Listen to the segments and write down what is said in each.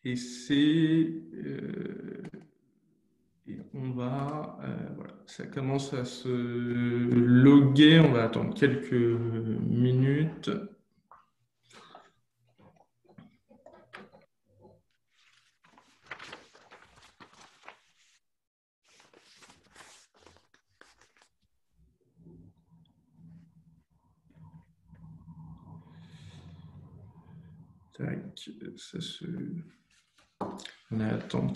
Et et on va, voilà, ça commence à se loguer. On va attendre quelques minutes. Tac, ça se... On va attendre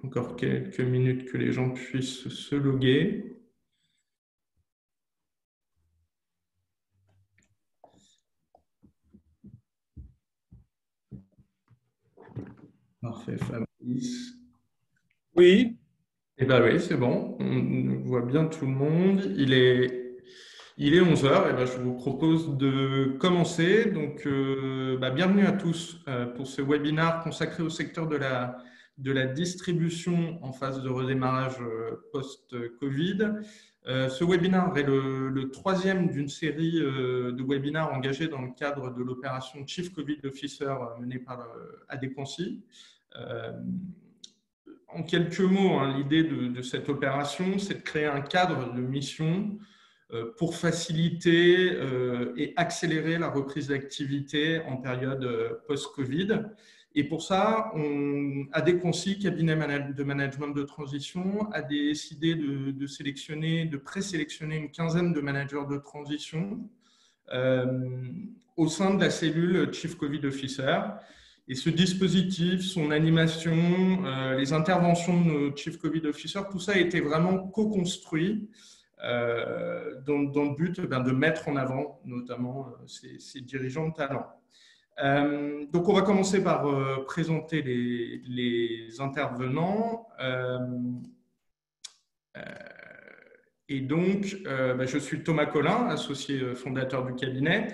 encore quelques minutes que les gens puissent se loguer. Parfait, Fabrice. Oui, Eh bien oui, c'est bon. On voit bien tout le monde. Il est 11 heures. Et ben, je vous propose de commencer. Donc, bienvenue à tous pour ce webinaire consacré au secteur de la distribution en phase de redémarrage post-Covid. Ce webinaire est le troisième d'une série de webinaires engagés dans le cadre de l'opération Chief Covid Officer menée par Adéquancy. En quelques mots, hein, l'idée de cette opération, c'est de créer un cadre de mission pour faciliter et accélérer la reprise d'activité en période post-Covid. Et pour ça, Adéquancy, cabinet de management de transition, a décidé de sélectionner, de présélectionner une quinzaine de managers de transition euh, au sein de la cellule Chief Covid Officer. Et ce dispositif, son animation, les interventions de nos Chief Covid Officers, tout ça a été vraiment co-construit dans le but de mettre en avant notamment ces dirigeants de talent. Donc, on va commencer par présenter les intervenants. Et donc, je suis Thomas Collin, associé fondateur du cabinet,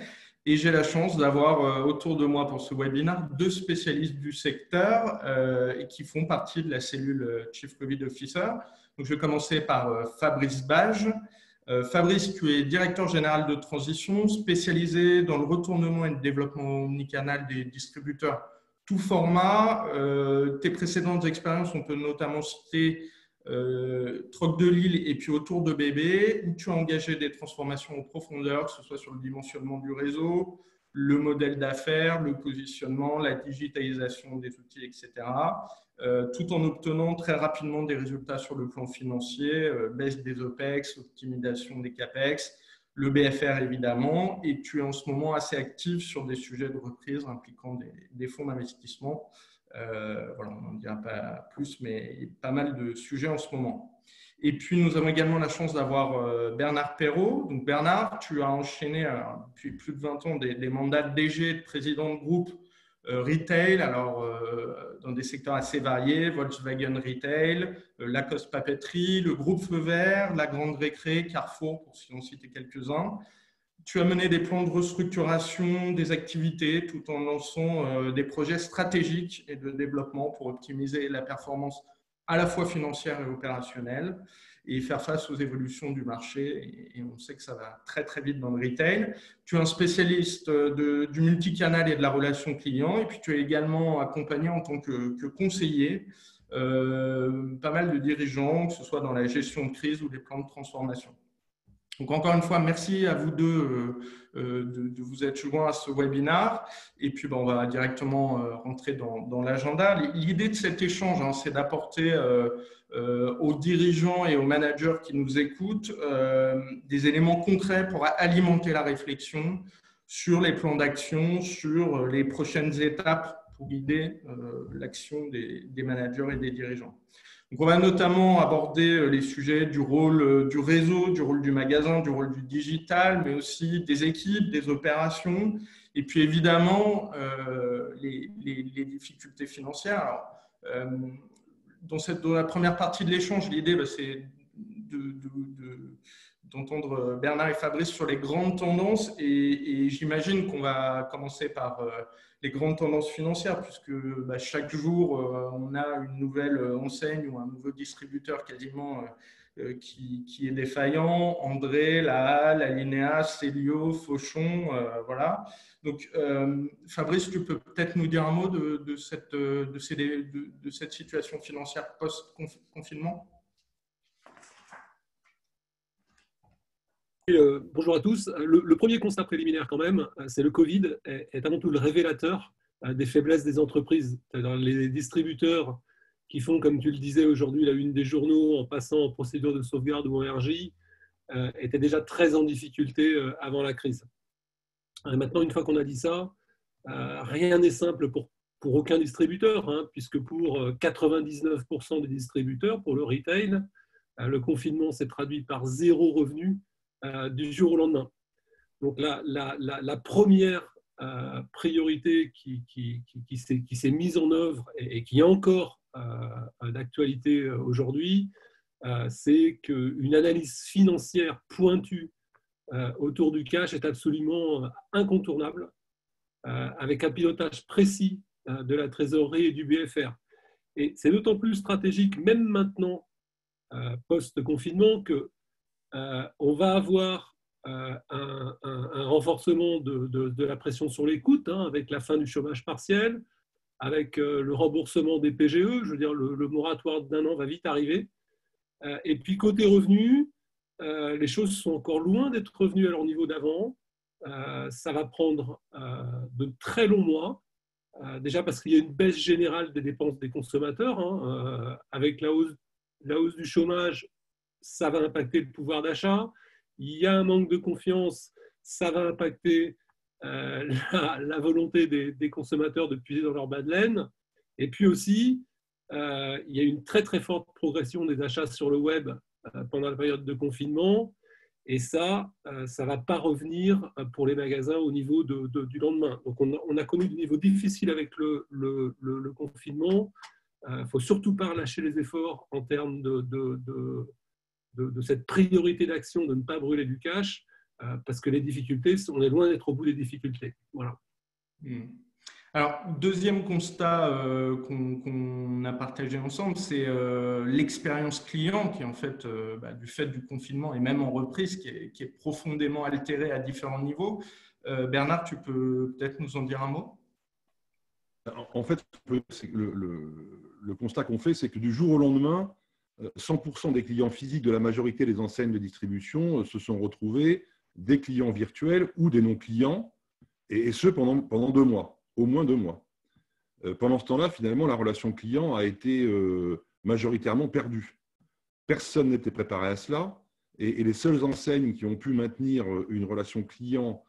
et j'ai la chance d'avoir autour de moi pour ce webinaire deux spécialistes du secteur et qui font partie de la cellule Chief Covid Officer. Donc, je vais commencer par Fabrice Bage. Fabrice, tu es directeur général de transition, spécialisé dans le retournement et le développement omnicanal des distributeurs tout format. Tes précédentes expériences, on peut notamment citer Troc de Lille et puis autour de Bébé, où tu as engagé des transformations en profondeur, que ce soit sur le dimensionnement du réseau, le modèle d'affaires, le positionnement, la digitalisation des outils, etc. Tout en obtenant très rapidement des résultats sur le plan financier, baisse des OPEX, optimisation des CAPEX, le BFR évidemment, et tu es en ce moment assez actif sur des sujets de reprise impliquant des fonds d'investissement. Voilà, on n'en dira pas plus, mais il y a pas mal de sujets en ce moment. Et puis, nous avons également la chance d'avoir Bernard Perrault. Donc, Bernard, tu as enchaîné depuis plus de 20 ans des mandats de DG, de président de groupe retail, alors dans des secteurs assez variés, Volkswagen Retail, Lacoste Papeterie, le groupe Feu Vert, la Grande Récré, Carrefour, pour si on citer quelques-uns. Tu as mené des plans de restructuration des activités tout en lançant des projets stratégiques et de développement pour optimiser la performance à la fois financière et opérationnelle et faire face aux évolutions du marché. Et on sait que ça va très très vite dans le retail. Tu es un spécialiste du multicanal et de la relation client et puis tu es également accompagné en tant que conseiller pas mal de dirigeants, que ce soit dans la gestion de crise ou les plans de transformation. Donc, encore une fois, merci à vous deux de vous être joints à ce webinaire. Et puis, on va directement rentrer dans l'agenda. L'idée de cet échange, hein, c'est d'apporter aux dirigeants et aux managers qui nous écoutent des éléments concrets pour alimenter la réflexion sur les plans d'action, sur les prochaines étapes pour guider l'action des managers et des dirigeants. Donc, on va notamment aborder les sujets du rôle du réseau, du rôle du magasin, du rôle du digital, mais aussi des équipes, des opérations, et puis évidemment les difficultés financières. Alors, dans la première partie de l'échange, l'idée, c'est d'entendre Bernard et Fabrice sur les grandes tendances, et j'imagine qu'on va commencer par les grandes tendances financières, puisque chaque jour, on a une nouvelle enseigne ou un nouveau distributeur quasiment qui est défaillant, André, La Halle, Alinéa, Célio, Fauchon, voilà. Donc, Fabrice, tu peux peut-être nous dire un mot de cette situation financière post-confinement? Bonjour à tous. Le premier constat préliminaire quand même, c'est le Covid est avant tout le révélateur des faiblesses des entreprises. C'est-à-dire les distributeurs qui font, comme tu le disais aujourd'hui, la une des journaux en passant en procédure de sauvegarde ou en RJ, étaient déjà très en difficulté avant la crise. Et maintenant, une fois qu'on a dit ça, rien n'est simple pour aucun distributeur, hein, puisque pour 99% des distributeurs, pour le retail, le confinement s'est traduit par zéro revenu du jour au lendemain. Donc la première priorité qui s'est mise en œuvre et qui est encore d'actualité aujourd'hui, c'est qu'une analyse financière pointue autour du cash est absolument incontournable, avec un pilotage précis de la trésorerie et du BFR. Et c'est d'autant plus stratégique, même maintenant, post-confinement, que on va avoir un renforcement de la pression sur les coûts, hein, avec la fin du chômage partiel, avec le remboursement des PGE, je veux dire, le moratoire d'1 an va vite arriver. Et puis, côté revenus, les choses sont encore loin d'être revenues à leur niveau d'avant. Ça va prendre de très longs mois, déjà parce qu'il y a une baisse générale des dépenses des consommateurs, hein, avec la hausse du chômage, ça va impacter le pouvoir d'achat. Il y a un manque de confiance, ça va impacter la volonté des consommateurs de puiser dans leur bas de laine. Et puis aussi, il y a une très très forte progression des achats sur le web pendant la période de confinement. Et ça ne va pas revenir pour les magasins au niveau du lendemain. Donc on a connu des niveaux difficiles avec le confinement. Il ne faut surtout pas relâcher les efforts en termes de cette priorité d'action de ne pas brûler du cash, parce que les difficultés, on est loin d'être au bout des difficultés. Voilà. Alors, deuxième constat qu'on a partagé ensemble, c'est l'expérience client qui, en fait, du fait du confinement et même en reprise, qui est profondément altérée à différents niveaux. Bernard, tu peux peut-être nous en dire un mot? En fait, le constat qu'on fait, c'est que du jour au lendemain, 100% des clients physiques de la majorité des enseignes de distribution se sont retrouvés des clients virtuels ou des non-clients, et ce pendant 2 mois, au moins 2 mois. Pendant ce temps-là, finalement, la relation client a été majoritairement perdue. Personne n'était préparé à cela, et les seules enseignes qui ont pu maintenir une relation client,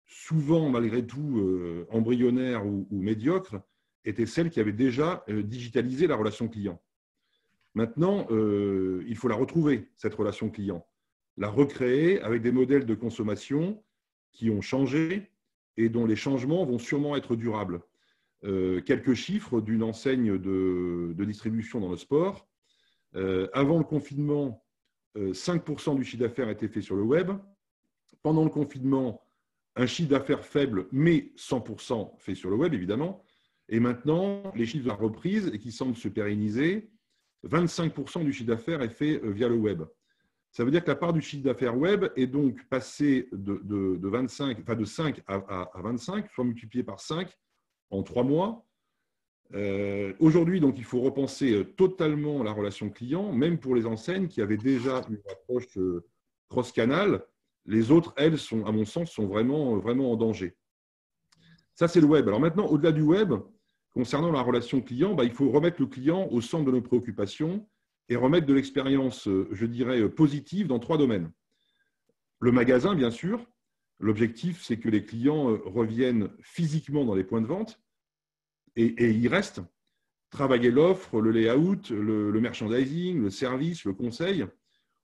souvent malgré tout embryonnaire ou médiocre, étaient celles qui avaient déjà digitalisé la relation client. Maintenant, il faut la retrouver, cette relation client, la recréer avec des modèles de consommation qui ont changé et dont les changements vont sûrement être durables. Quelques chiffres d'une enseigne de distribution dans le sport. Avant le confinement, 5% du chiffre d'affaires était fait sur le web. Pendant le confinement, un chiffre d'affaires faible, mais 100% fait sur le web, évidemment. Et maintenant, les chiffres de la reprise, et qui semblent se pérenniser, 25% du chiffre d'affaires est fait via le web. Ça veut dire que la part du chiffre d'affaires web est donc passée de 5 à 25, soit multipliée par 5 en 3 mois. Aujourd'hui, donc, il faut repenser totalement la relation client, même pour les enseignes qui avaient déjà une approche cross-canal. Les autres, elles, à mon sens, sont vraiment en danger. Ça, c'est le web. Alors maintenant, au-delà du web, concernant la relation client, il faut remettre le client au centre de nos préoccupations et remettre de l'expérience, je dirais, positive dans 3 domaines. Le magasin, bien sûr. L'objectif, c'est que les clients reviennent physiquement dans les points de vente et y restent. Travailler l'offre, le layout, le merchandising, le service, le conseil.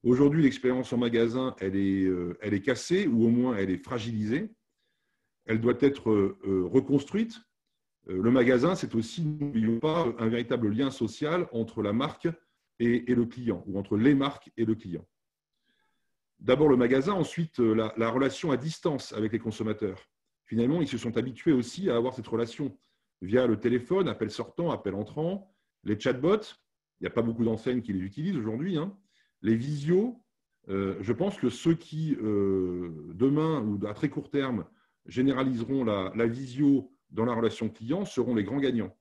Aujourd'hui, l'expérience en magasin, elle est cassée ou au moins elle est fragilisée. Elle doit être reconstruite. Le magasin, c'est aussi, n'oublions pas, un véritable lien social entre la marque et le client, ou entre les marques et le client. D'abord le magasin, ensuite la relation à distance avec les consommateurs. Finalement, ils se sont habitués aussi à avoir cette relation via le téléphone, appel sortant, appel entrant, les chatbots. Il n'y a pas beaucoup d'enseignes qui les utilisent aujourd'hui, hein. les visios, je pense que ceux qui, demain ou à très court terme, généraliseront la visio dans la relation client seront les grands gagnants.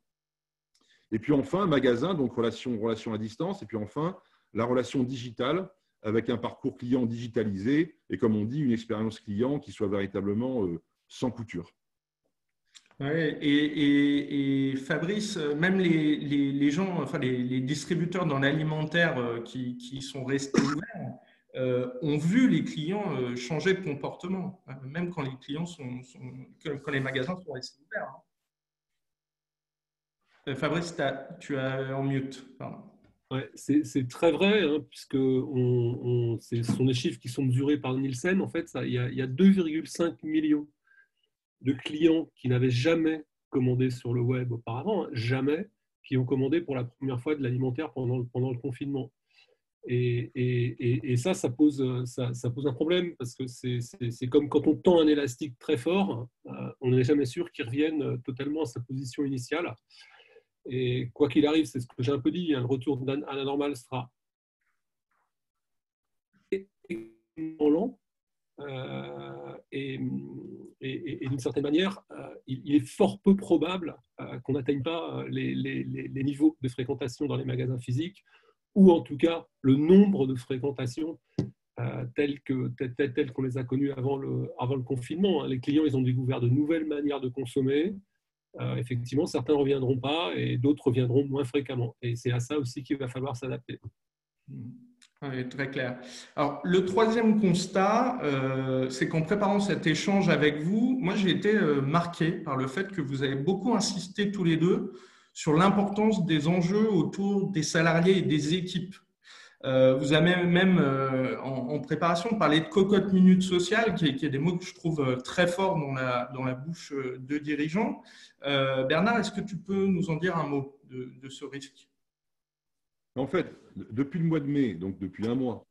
Et puis enfin, magasin, donc relation à distance. Et puis enfin, la relation digitale avec un parcours client digitalisé et, comme on dit, une expérience client qui soit véritablement sans couture. Ouais, et Fabrice, même les gens, enfin les distributeurs dans l'alimentaire qui sont restés ouverts, ont vu les clients changer de comportement, même quand les clients quand les magasins sont restés ouverts. Fabrice, tu as en mute. Pardon. Ouais, c'est très vrai, hein, puisque ce sont des chiffres qui sont mesurés par Nielsen. En fait, il y a 2,5 millions de clients qui n'avaient jamais commandé sur le web auparavant, hein, jamais, qui ont commandé pour la première fois de l'alimentaire pendant le confinement. Et ça pose un problème, parce que c'est comme quand on tend un élastique très fort, on n'est jamais sûr qu'il revienne totalement à sa position initiale. Et quoi qu'il arrive, c'est ce que j'ai un peu dit, hein, le retour à la normale sera extrêmement lent. Et d'une certaine manière, il est fort peu probable qu'on n'atteigne pas les niveaux de fréquentation dans les magasins physiques, ou en tout cas le nombre de fréquentations telles qu'on les a connues avant le confinement. Les clients, ils ont découvert de nouvelles manières de consommer. Effectivement, certains ne reviendront pas et d'autres reviendront moins fréquemment. Et c'est à ça aussi qu'il va falloir s'adapter. Oui, très clair. Alors, le troisième constat, c'est qu'en préparant cet échange avec vous, moi, j'ai été marqué par le fait que vous avez beaucoup insisté tous les deux sur l'importance des enjeux autour des salariés et des équipes. Vous avez même en préparation parlé de cocotte minute sociale, qui est des mots que je trouve très forts dans la bouche de dirigeants. Bernard, est-ce que tu peux nous en dire un mot de ce risque ? En fait, depuis le mois de mai, donc depuis un mois,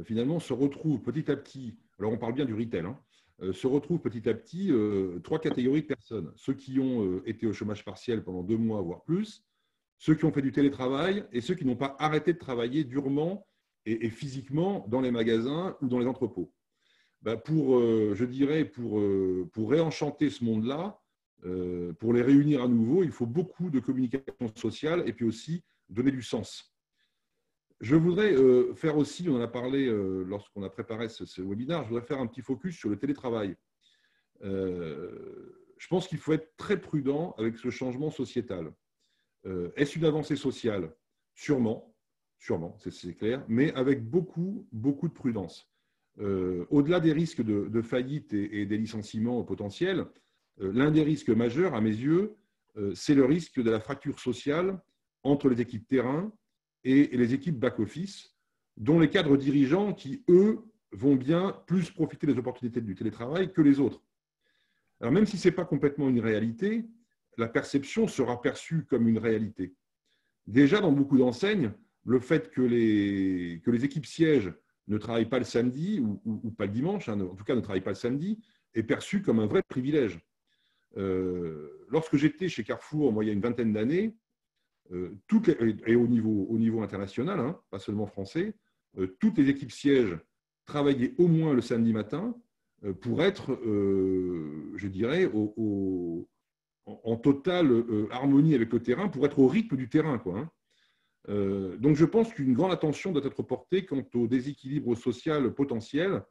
finalement, se retrouvent petit à petit, alors on parle bien du retail, hein, se retrouvent petit à petit trois catégories de personnes. Ceux qui ont été au chômage partiel pendant 2 mois, voire plus, ceux qui ont fait du télétravail et ceux qui n'ont pas arrêté de travailler durement et physiquement dans les magasins ou dans les entrepôts. Je dirais, pour réenchanter ce monde-là, pour les réunir à nouveau, il faut beaucoup de communication sociale et puis aussi donner du sens. Je voudrais faire aussi, on en a parlé lorsqu'on a préparé ce webinaire, je voudrais faire un petit focus sur le télétravail. Je pense qu'il faut être très prudent avec ce changement sociétal. Est-ce une avancée sociale ? Sûrement, c'est clair, mais avec beaucoup de prudence. Au-delà des risques de faillite et des licenciements potentiels, l'un des risques majeurs, à mes yeux, c'est le risque de la fracture sociale entre les équipes terrain et les équipes back-office, dont les cadres dirigeants qui, eux, vont bien plus profiter des opportunités du télétravail que les autres. Alors, même si ce n'est pas complètement une réalité, la perception sera perçue comme une réalité. Déjà, dans beaucoup d'enseignes, le fait que les équipes sièges ne travaillent pas le samedi ou pas le dimanche, hein, en tout cas ne travaillent pas le samedi, est perçu comme un vrai privilège. Lorsque j'étais chez Carrefour, moi, il y a une vingtaine d'années, et au niveau international, hein, pas seulement français, toutes les équipes sièges travaillaient au moins le samedi matin pour être, je dirais, en totale harmonie avec le terrain, pour être au rythme du terrain, quoi, hein. Donc, je pense qu'une grande attention doit être portée quant au déséquilibre social potentiel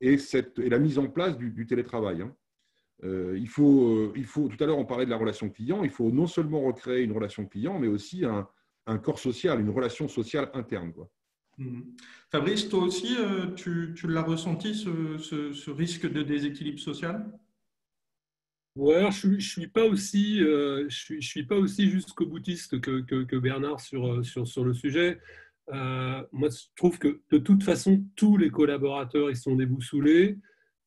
et la mise en place du télétravail, hein. Il faut, tout à l'heure, on parlait de la relation client, il faut non seulement recréer une relation client, mais aussi un corps social, une relation sociale interne, quoi. Fabrice, toi aussi, tu l'as ressenti, ce risque de déséquilibre social ? Ouais, je suis pas aussi, je suis pas aussi jusqu'au boutiste que Bernard sur le sujet. Moi, je trouve que de toute façon, tous les collaborateurs ils sont déboussolés,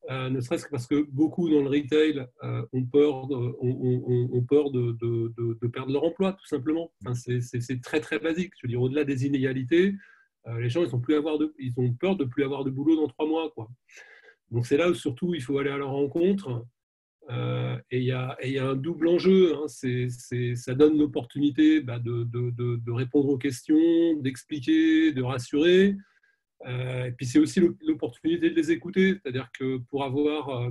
ne serait-ce que parce que beaucoup dans le retail ont peur de perdre leur emploi, tout simplement. Enfin, c'est très très basique. Je veux dire, au-delà des inégalités, les gens ils ont peur de plus avoir de boulot dans 3 mois, quoi. Donc c'est là où surtout il faut aller à leur rencontre. Et il y a un double enjeu, hein. Ça donne l'opportunité de répondre aux questions, d'expliquer, de rassurer, Et puis c'est aussi l'opportunité de les écouter, c'est-à-dire que pour avoir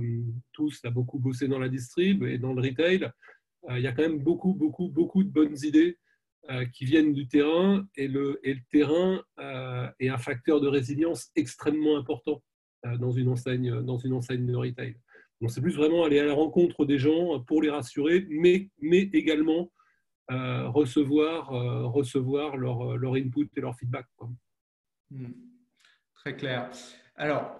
tous a beaucoup bossé dans la distrib et dans le retail, il y a quand même beaucoup de bonnes idées qui viennent du terrain, et le terrain est un facteur de résilience extrêmement important dans une enseigne de retail. Donc c'est plus vraiment aller à la rencontre des gens pour les rassurer, mais également recevoir leur input et leur feedback, quoi. Très clair. Alors,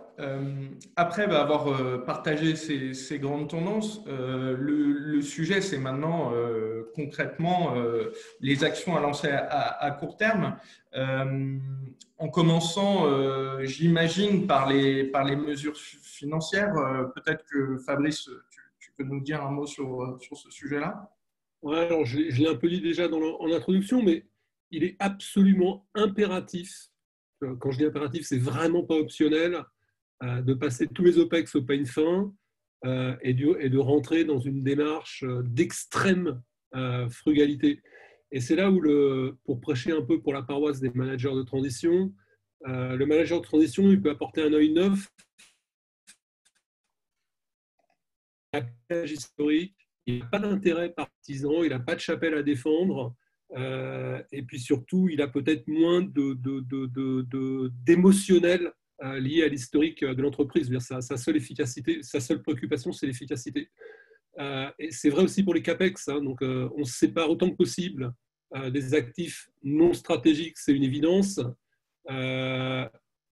après avoir partagé ces grandes tendances, le sujet, c'est maintenant concrètement les actions à lancer à court terme, en commençant, j'imagine, par les mesures financières. Peut-être que Fabrice, tu peux nous dire un mot sur ce sujet-là? Ouais, alors je l'ai un peu dit déjà en introduction, mais il est absolument impératif. Quand je dis impératif, c'est vraiment pas optionnel, de passer tous les OPEX au peigne fin et de rentrer dans une démarche d'extrême frugalité. Et c'est là où, pour prêcher un peu pour la paroisse des managers de transition, le manager de transition, il peut apporter un œil neuf, un piège historique, il n'a pas d'intérêt partisan, il n'a pas de chapelle à défendre, et puis surtout, il a peut-être moins d'émotionnel lié à l'historique de l'entreprise. Sa seule préoccupation, c'est l'efficacité. Et c'est vrai aussi pour les CAPEX, hein. Donc, on se sépare autant que possible des actifs non stratégiques, c'est une évidence,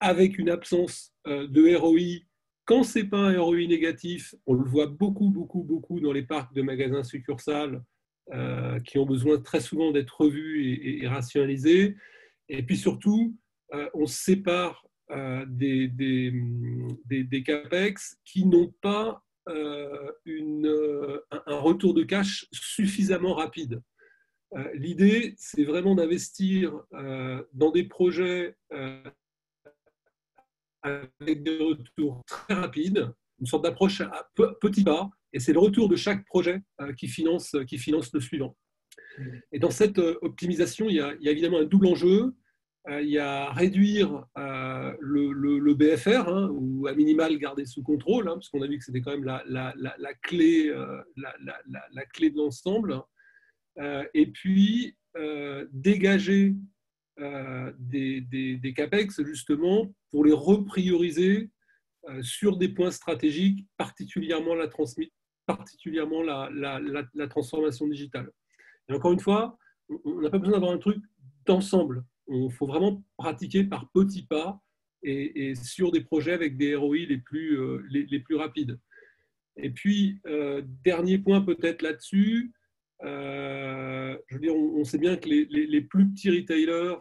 avec une absence de ROI. Quand ce n'est pas un ROI négatif, on le voit beaucoup dans les parcs de magasins succursales qui ont besoin très souvent d'être revus et rationalisés. Et puis surtout, on se sépare des CAPEX qui n'ont pas un retour de cash suffisamment rapide. L'idée, c'est vraiment d'investir dans des projets avec des retours très rapides, une sorte d'approche à petits pas, et c'est le retour de chaque projet qui finance le suivant. Et dans cette optimisation, il y a évidemment un double enjeu. Il y a réduire le BFR, hein, ou à minimal garder sous contrôle, hein, parce qu'on a vu que c'était quand même la clé de l'ensemble. Et puis dégager des CAPEX justement pour les reprioriser sur des points stratégiques, particulièrement la transformation digitale. Et encore une fois, on n'a pas besoin d'avoir un truc d'ensemble. Il faut vraiment pratiquer par petits pas et sur des projets avec des ROI les plus rapides. Et puis, dernier point peut-être là-dessus, je veux dire, on sait bien que les plus petits retailers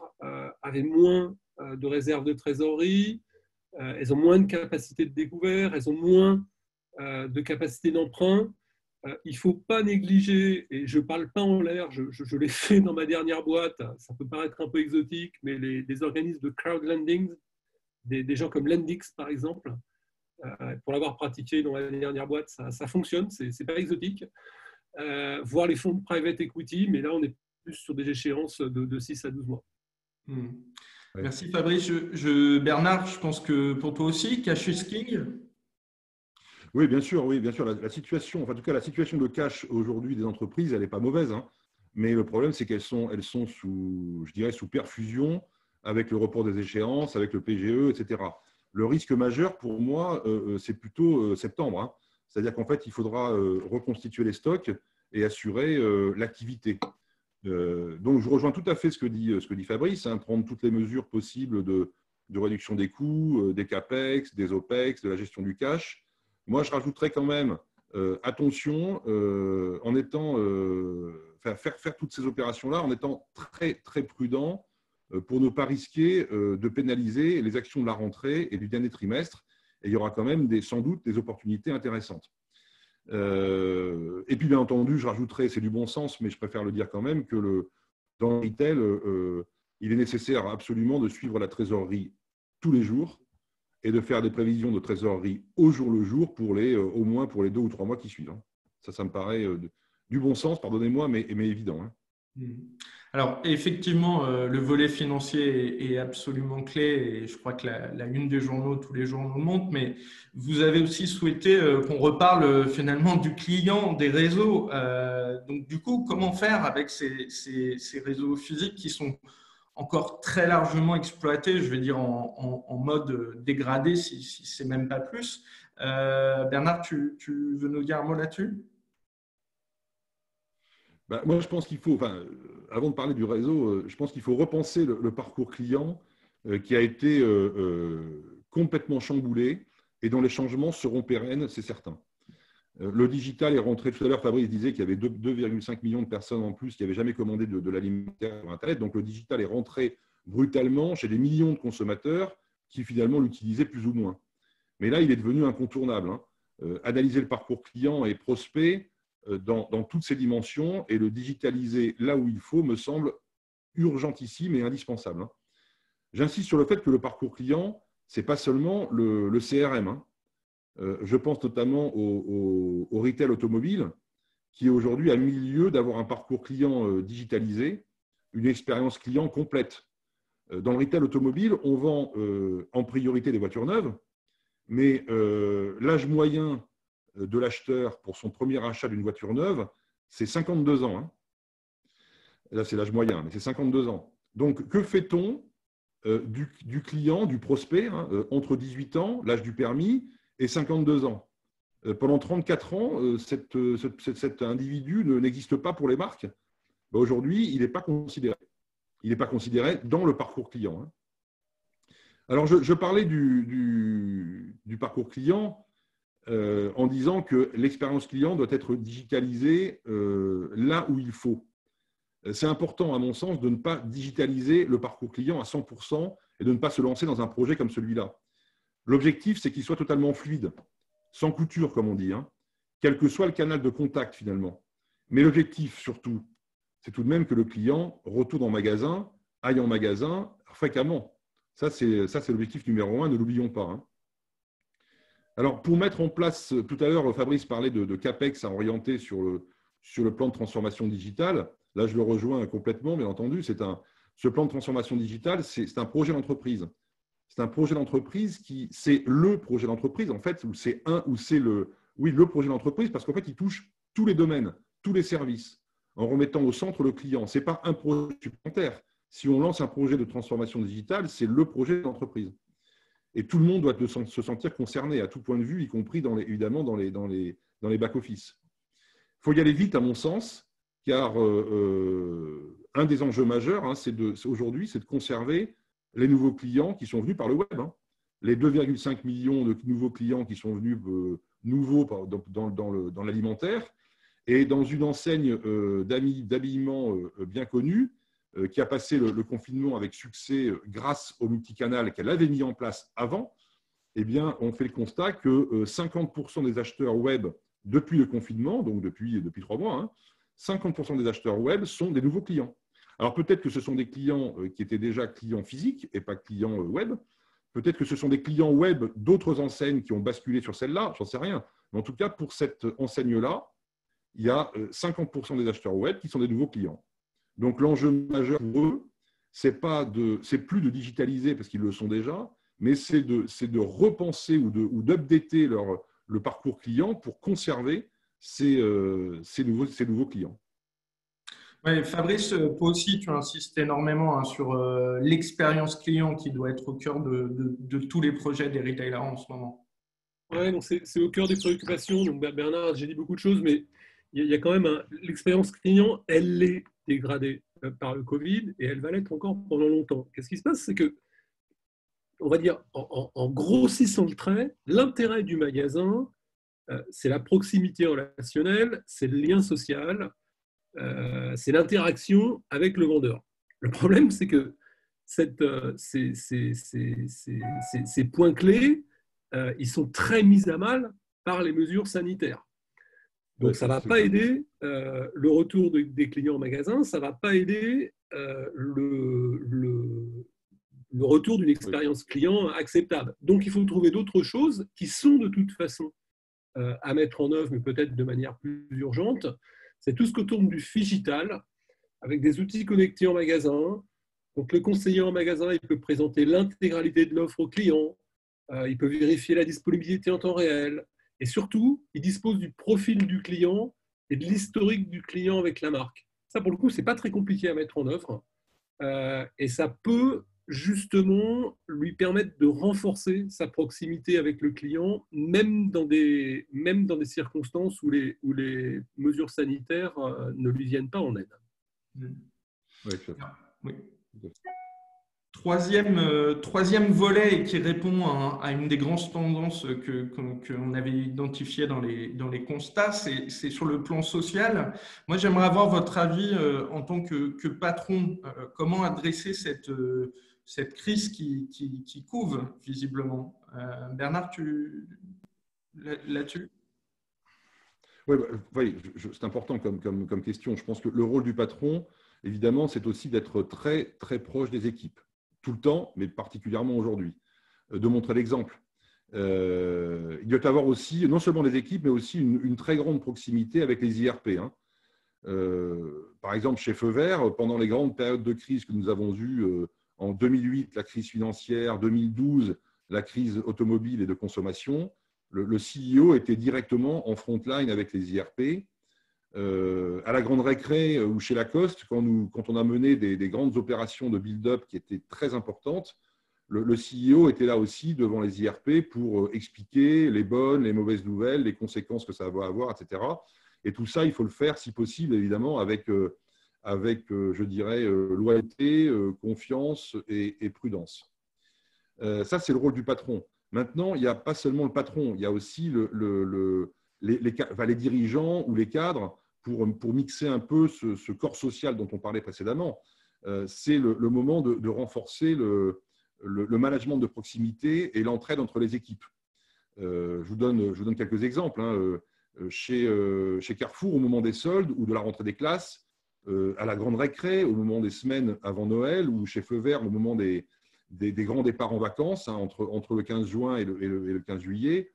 avaient moins de réserves de trésorerie, elles ont moins de capacité de découvert, elles ont moins de capacité d'emprunt. Il ne faut pas négliger, et je ne parle pas en l'air, je l'ai fait dans ma dernière boîte, ça peut paraître un peu exotique, mais les organismes de crowdlending, des gens comme Lendix par exemple, pour l'avoir pratiqué dans ma dernière boîte, ça fonctionne, ce n'est pas exotique. Voir les fonds de private equity, mais là on est plus sur des échéances de 6 à 12 mois. Merci Fabrice. Bernard, je pense que pour toi aussi, cash is king. Oui, bien sûr. La situation, enfin, en tout cas, la situation de cash aujourd'hui des entreprises, elle n'est pas mauvaise, hein. Mais le problème, c'est qu'elles sont sous perfusion avec le report des échéances, avec le PGE, etc. Le risque majeur pour moi, c'est plutôt septembre, hein. C'est-à-dire qu'en fait, il faudra reconstituer les stocks et assurer l'activité. Donc, je rejoins tout à fait ce que dit Fabrice, hein, prendre toutes les mesures possibles de réduction des coûts, des CAPEX, des OPEX, de la gestion du cash. Moi, je rajouterais quand même attention en étant faire toutes ces opérations-là en étant très, très prudent pour ne pas risquer de pénaliser les actions de la rentrée et du dernier trimestre. Et il y aura quand même sans doute des opportunités intéressantes. Et puis, bien entendu, je rajouterais, c'est du bon sens, mais je préfère le dire quand même, que dans le retail, il est nécessaire absolument de suivre la trésorerie tous les jours et de faire des prévisions de trésorerie au jour le jour au moins pour les 2 ou 3 mois qui suivent. Ça me paraît du bon sens, pardonnez-moi, mais évident. Mhm. Alors, effectivement, le volet financier est absolument clé et je crois que la une des journaux, tous les journaux le montrent, mais vous avez aussi souhaité qu'on reparle finalement du client, des réseaux. Donc, du coup, comment faire avec ces réseaux physiques qui sont encore très largement exploités, je vais dire en mode dégradé, si c'est même pas plus. Bernard, tu veux nous dire un mot là-dessus? Moi, je pense qu'il faut, avant de parler du réseau, je pense qu'il faut repenser le parcours client qui a été complètement chamboulé et dont les changements seront pérennes, c'est certain. Le digital est rentré, tout à l'heure Fabrice disait qu'il y avait 2,5 millions de personnes en plus qui n'avaient jamais commandé de l'alimentaire sur Internet. Donc le digital est rentré brutalement chez des millions de consommateurs qui finalement l'utilisaient plus ou moins. Mais là, il est devenu incontournable. Analyser le parcours client et prospect dans toutes ses dimensions et le digitaliser là où il faut me semble urgentissime et indispensable. J'insiste sur le fait que le parcours client, ce n'est pas seulement le CRM. Je pense notamment au retail automobile, qui est aujourd'hui à milieu d'avoir un parcours client digitalisé, une expérience client complète. Dans le retail automobile, on vend en priorité des voitures neuves, mais l'âge moyen de l'acheteur pour son premier achat d'une voiture neuve, c'est 52 ans. Là, c'est l'âge moyen, mais c'est 52 ans. Donc, que fait-on du client, du prospect, entre 18 ans, l'âge du permis, et 52 ans? Pendant 34 ans, cet individu n'existe pas pour les marques. Aujourd'hui, il n'est pas considéré. Il n'est pas considéré dans le parcours client. Alors, je parlais du parcours client en disant que l'expérience client doit être digitalisée là où il faut. C'est important, à mon sens, de ne pas digitaliser le parcours client à 100% et de ne pas se lancer dans un projet comme celui-là. L'objectif, c'est qu'il soit totalement fluide, sans couture, comme on dit, quel que soit le canal de contact finalement. Mais l'objectif, surtout, c'est tout de même que le client retourne en magasin, aille en magasin fréquemment. Ça, c'est l'objectif numéro 1, ne l'oublions pas. Alors, pour mettre en place, tout à l'heure, Fabrice parlait de CAPEX à orienter sur le plan de transformation digitale. Là, je le rejoins complètement, bien entendu. Ce plan de transformation digitale, c'est un projet d'entreprise. C'est un projet d'entreprise c'est le projet d'entreprise, en fait, c'est le projet d'entreprise, parce qu'en fait, il touche tous les domaines, tous les services, en remettant au centre le client. Ce n'est pas un projet supplémentaire. Si on lance un projet de transformation digitale, c'est le projet d'entreprise. Et tout le monde doit se sentir concerné à tout point de vue, y compris évidemment dans les back-office. Il faut y aller vite, à mon sens, car un des enjeux majeurs aujourd'hui, c'est de conserver les nouveaux clients qui sont venus par le web. Les 2,5 millions de nouveaux clients qui sont venus nouveaux dans l'alimentaire et dans une enseigne d'habillement bien connue qui a passé le confinement avec succès grâce au multicanal qu'elle avait mis en place avant, eh bien, on fait le constat que 50% des acheteurs web depuis le confinement, donc depuis 3 mois, 50% des acheteurs web sont des nouveaux clients. Alors peut-être que ce sont des clients qui étaient déjà clients physiques et pas clients web. Peut-être que ce sont des clients web d'autres enseignes qui ont basculé sur celle-là, j'en sais rien. Mais en tout cas, pour cette enseigne-là, il y a 50% des acheteurs web qui sont des nouveaux clients. Donc l'enjeu majeur pour eux, c'est plus de digitaliser parce qu'ils le sont déjà, mais c'est de repenser ou d'updater le parcours client pour conserver ces nouveaux clients. Oui, Fabrice, toi aussi, tu insistes énormément sur l'expérience client qui doit être au cœur de tous les projets des retailers en ce moment. Oui, donc c'est au cœur des préoccupations. Donc Bernard, j'ai dit beaucoup de choses, mais il y a quand même l'expérience client, elle est dégradée par le Covid et elle va l'être encore pendant longtemps. Qu'est-ce qui se passe? C'est que, on va dire, en grossissant le trait, l'intérêt du magasin, c'est la proximité relationnelle, c'est le lien social, c'est l'interaction avec le vendeur. Le problème, c'est que ces points clés, ils sont très mis à mal par les mesures sanitaires. Donc, ça ne va pas aider le retour des clients en magasin, ça ne va pas aider le retour d'une expérience client acceptable. Donc, il faut trouver d'autres choses qui sont de toute façon à mettre en œuvre, mais peut-être de manière plus urgente. C'est tout ce que tourne du digital, avec des outils connectés en magasin. Donc, le conseiller en magasin, il peut présenter l'intégralité de l'offre au client, il peut vérifier la disponibilité en temps réel, et surtout, il dispose du profil du client et de l'historique du client avec la marque. Ça, pour le coup, ce n'est pas très compliqué à mettre en œuvre, et ça peut justement lui permettre de renforcer sa proximité avec le client, même dans des circonstances où les mesures sanitaires ne lui viennent pas en aide. Oui, tout à fait. Oui. Troisième volet et qui répond à une des grandes tendances qu'on avait identifiées dans les constats, c'est sur le plan social. Moi, j'aimerais avoir votre avis en tant que patron. Comment adresser cette crise qui couve visiblement. Bernard, là-dessus? Oui, c'est important comme question. Je pense que le rôle du patron, évidemment, c'est aussi d'être très, très proche des équipes, tout le temps, mais particulièrement aujourd'hui, de montrer l'exemple. Il doit y avoir aussi, non seulement des équipes, mais aussi une très grande proximité avec les IRP. Par exemple, chez Feu Vert, pendant les grandes périodes de crise que nous avons eues, en 2008, la crise financière, 2012, la crise automobile et de consommation, le CEO était directement en front line avec les IRP. À la Grande Récré ou chez Lacoste, quand on a mené des grandes opérations de build-up qui étaient très importantes, le CEO était là aussi devant les IRP pour expliquer les bonnes, les mauvaises nouvelles, les conséquences que ça va avoir, etc. Et tout ça, il faut le faire, si possible, évidemment, avec je dirais, loyauté, confiance et prudence. Ça, c'est le rôle du patron. Maintenant, il n'y a pas seulement le patron, il y a aussi les dirigeants ou les cadres pour mixer un peu ce corps social dont on parlait précédemment. C'est le moment de renforcer le management de proximité et l'entraide entre les équipes. Je vous donne quelques exemples. Chez Carrefour, au moment des soldes ou de la rentrée des classes, à la Grande Récré, au moment des semaines avant Noël, ou chez Feu Vert, au moment des grands départs en vacances, entre le 15 juin et le 15 juillet,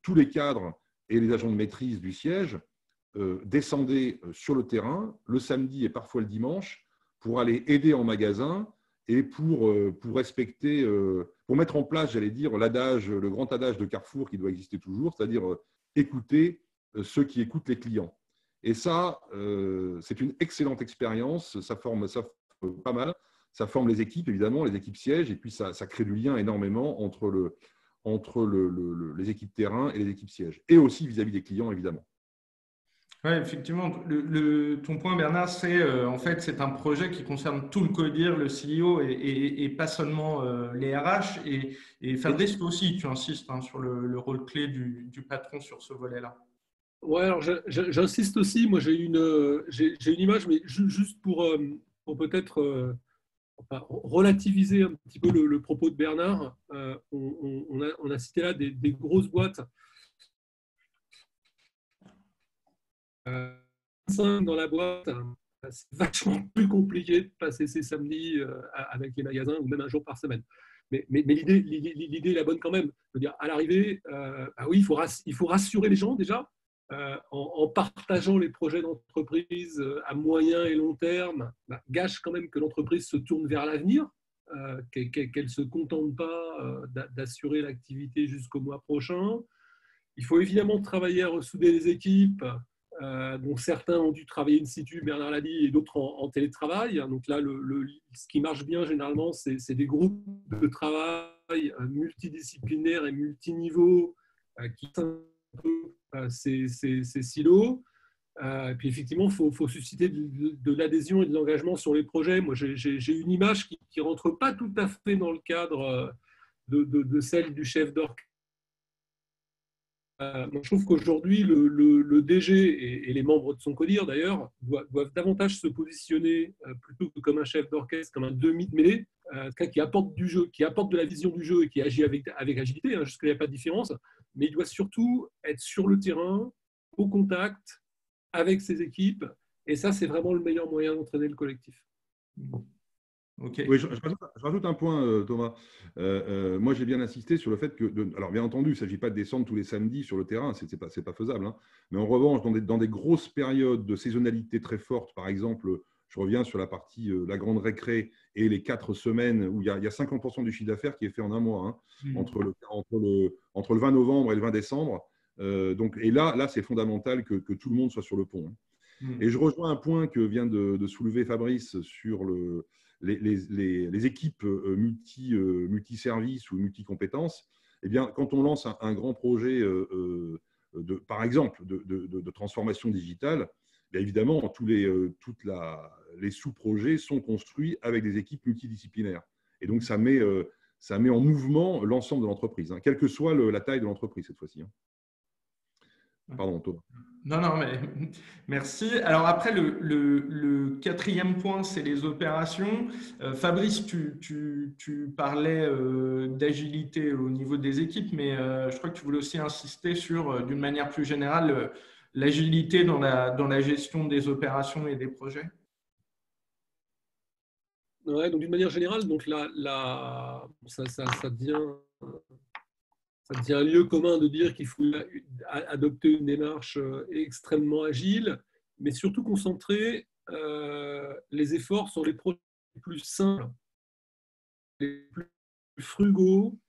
tous les cadres et les agents de maîtrise du siège descendaient sur le terrain le samedi et parfois le dimanche pour aller aider en magasin et pour respecter, pour mettre en place, j'allais dire, le grand adage de Carrefour qui doit exister toujours, c'est-à-dire écouter ceux qui écoutent les clients. Et ça, c'est une excellente expérience, ça forme pas mal. Ça forme les équipes, évidemment, les équipes sièges, et puis ça crée du lien énormément entre les équipes terrain et les équipes sièges, et aussi vis-à-vis des clients, évidemment. Oui, effectivement. Ton point, Bernard, en fait, c'est un projet qui concerne tout le CODIR, le CEO, et pas seulement les RH. Et Fabrice, toi aussi, tu insistes sur le rôle clé du patron sur ce volet-là. Oui, alors j'insiste aussi. Moi, j'ai une image, mais juste pour peut-être relativiser un petit peu le propos de Bernard. On a cité là des grosses boîtes. 5 dans la boîte, c'est vachement plus compliqué de passer ses samedis avec les magasins ou même un jour par semaine. Mais l'idée est la bonne quand même. Je veux dire, à l'arrivée, oui, il faut rassurer les gens déjà en partageant les projets d'entreprise à moyen et long terme. Gâche quand même que l'entreprise se tourne vers l'avenir, qu'elle ne se contente pas d'assurer l'activité jusqu'au mois prochain. Il faut évidemment travailler à ressouder les équipes. Donc certains ont dû travailler in situ, Bernard l'a dit, et d'autres en télétravail. Donc là, ce qui marche bien généralement, c'est des groupes de travail multidisciplinaires et multiniveaux qui sont un peu ces silos. Et puis effectivement, il faut susciter de l'adhésion et de l'engagement sur les projets. Moi, j'ai une image qui ne rentre pas tout à fait dans le cadre de celle du chef d'orchestre. Je trouve qu'aujourd'hui, le DG et les membres de son CODIR, d'ailleurs, doivent davantage se positionner plutôt que comme un chef d'orchestre, comme un demi de mêlée, qui apporte du jeu, qui apporte de la vision du jeu et qui agit avec agilité. Jusque-là, il n'y a pas de différence. Mais il doit surtout être sur le terrain, au contact, avec ses équipes. Et ça, c'est vraiment le meilleur moyen d'entraîner le collectif. Okay. Oui, je rajoute un point, Thomas. Moi, j'ai bien insisté sur le fait que, alors bien entendu, il ne s'agit pas de descendre tous les samedis sur le terrain, ce n'est pas faisable. Mais en revanche, dans des grosses périodes de saisonnalité très forte, par exemple, Je reviens sur la partie, la grande récré et les 4 semaines où il y a 50% du chiffre d'affaires qui est fait en un mois, hein, entre le 20 novembre et le 20 décembre. Et là c'est fondamental que tout le monde soit sur le pont, hein. Et je rejoins un point que vient de soulever Fabrice sur les équipes multi-services ou multi-compétences. Eh bien, quand on lance un grand projet, par exemple, de transformation digitale, bien évidemment, les sous-projets sont construits avec des équipes multidisciplinaires. Et donc, ça met en mouvement l'ensemble de l'entreprise, hein, quelle que soit la taille de l'entreprise cette fois-ci, hein. Pardon, Thomas. Non, mais merci. Alors après, le quatrième point, c'est les opérations. Fabrice, tu parlais d'agilité au niveau des équipes, mais je crois que tu voulais aussi insister sur, d'une manière plus générale, l'agilité dans la gestion des opérations et des projets. Ouais, donc d'une manière générale, donc ça devient un lieu commun de dire qu'il faut adopter une démarche extrêmement agile, mais surtout concentrer les efforts sur les projets les plus simples, les plus frugaux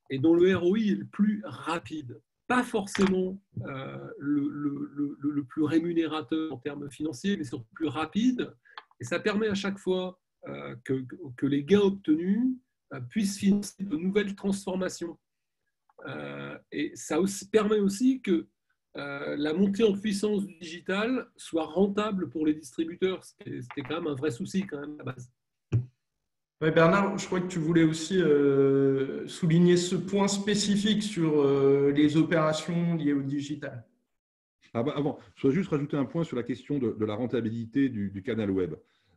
et dont le ROI est le plus rapide. Pas forcément le plus rémunérateur en termes financiers, mais surtout le plus rapide. Et ça permet à chaque fois que les gains obtenus puissent financer de nouvelles transformations. Et ça permet aussi que la montée en puissance du digital soit rentable pour les distributeurs. C'était quand même un vrai souci quand même à la base. Ouais, Bernard, je crois que tu voulais aussi souligner ce point spécifique sur les opérations liées au digital. Avant, je voudrais juste rajouter un point sur la question de la rentabilité du canal web.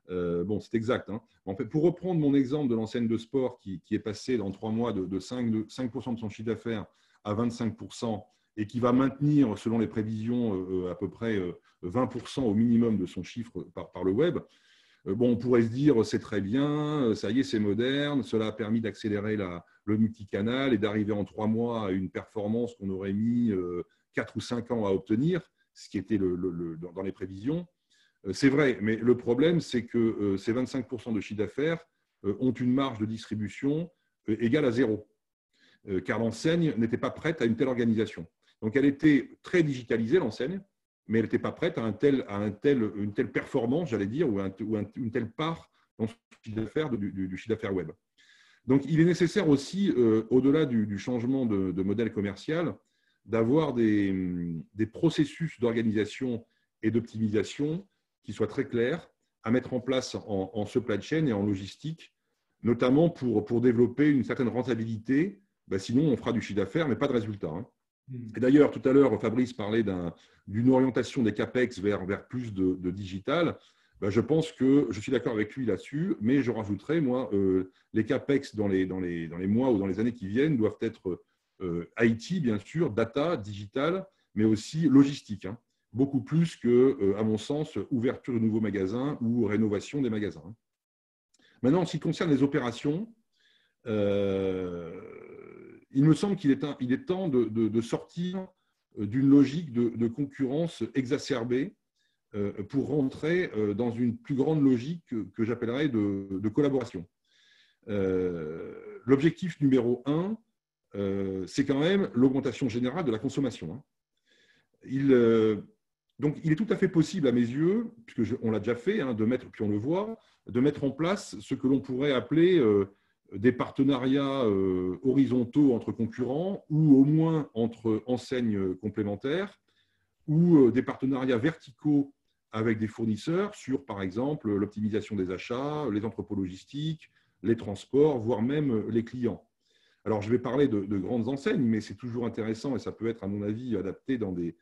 Bon, c'est exact, hein. En fait, pour reprendre mon exemple de l'enseigne de sport qui est passée dans 3 mois de 5% de son chiffre d'affaires à 25% et qui va maintenir, selon les prévisions, à peu près 20% au minimum de son chiffre par le web. Bon, on pourrait se dire, c'est très bien, ça y est, c'est moderne, cela a permis d'accélérer le multicanal et d'arriver en 3 mois à une performance qu'on aurait mis 4 ou 5 ans à obtenir, ce qui était dans les prévisions. C'est vrai, mais le problème, c'est que ces 25% de chiffre d'affaires ont une marge de distribution égale à 0, car l'enseigne n'était pas prête à une telle organisation. Donc, elle était très digitalisée, l'enseigne, mais elle n'était pas prête à une telle performance, j'allais dire, ou une telle part dans son chiffre d'affaires du chiffre d'affaires web. Donc, il est nécessaire aussi, au-delà du changement de modèle commercial, d'avoir des processus d'organisation et d'optimisation qui soient très clairs à mettre en place en supply chain et en logistique, notamment pour développer une certaine rentabilité. Sinon, on fera du chiffre d'affaires, mais pas de résultat, hein. Et d'ailleurs, tout à l'heure, Fabrice parlait d'une orientation des CAPEX vers plus de digital. Je pense que je suis d'accord avec lui là-dessus, mais je rajouterais, moi, les CAPEX dans les mois ou dans les années qui viennent doivent être IT, bien sûr, data, digital, mais aussi logistique, hein. Beaucoup plus que, à mon sens, ouverture de nouveaux magasins ou rénovation des magasins, hein. Maintenant, en ce qui concerne les opérations, il me semble qu'il est temps de sortir d'une logique de concurrence exacerbée pour rentrer dans une plus grande logique que j'appellerais de collaboration. L'objectif numéro 1, c'est quand même l'augmentation générale de la consommation, hein. Donc, il est tout à fait possible, à mes yeux, puisqu'on l'a déjà fait, hein, puis on le voit, de mettre en place ce que l'on pourrait appeler des partenariats horizontaux entre concurrents ou au moins entre enseignes complémentaires ou des partenariats verticaux avec des fournisseurs sur, par exemple, l'optimisation des achats, les entrepôts logistiques, les transports, voire même les clients. Alors, je vais parler de grandes enseignes, mais c'est toujours intéressant et ça peut être, à mon avis, adapté dans des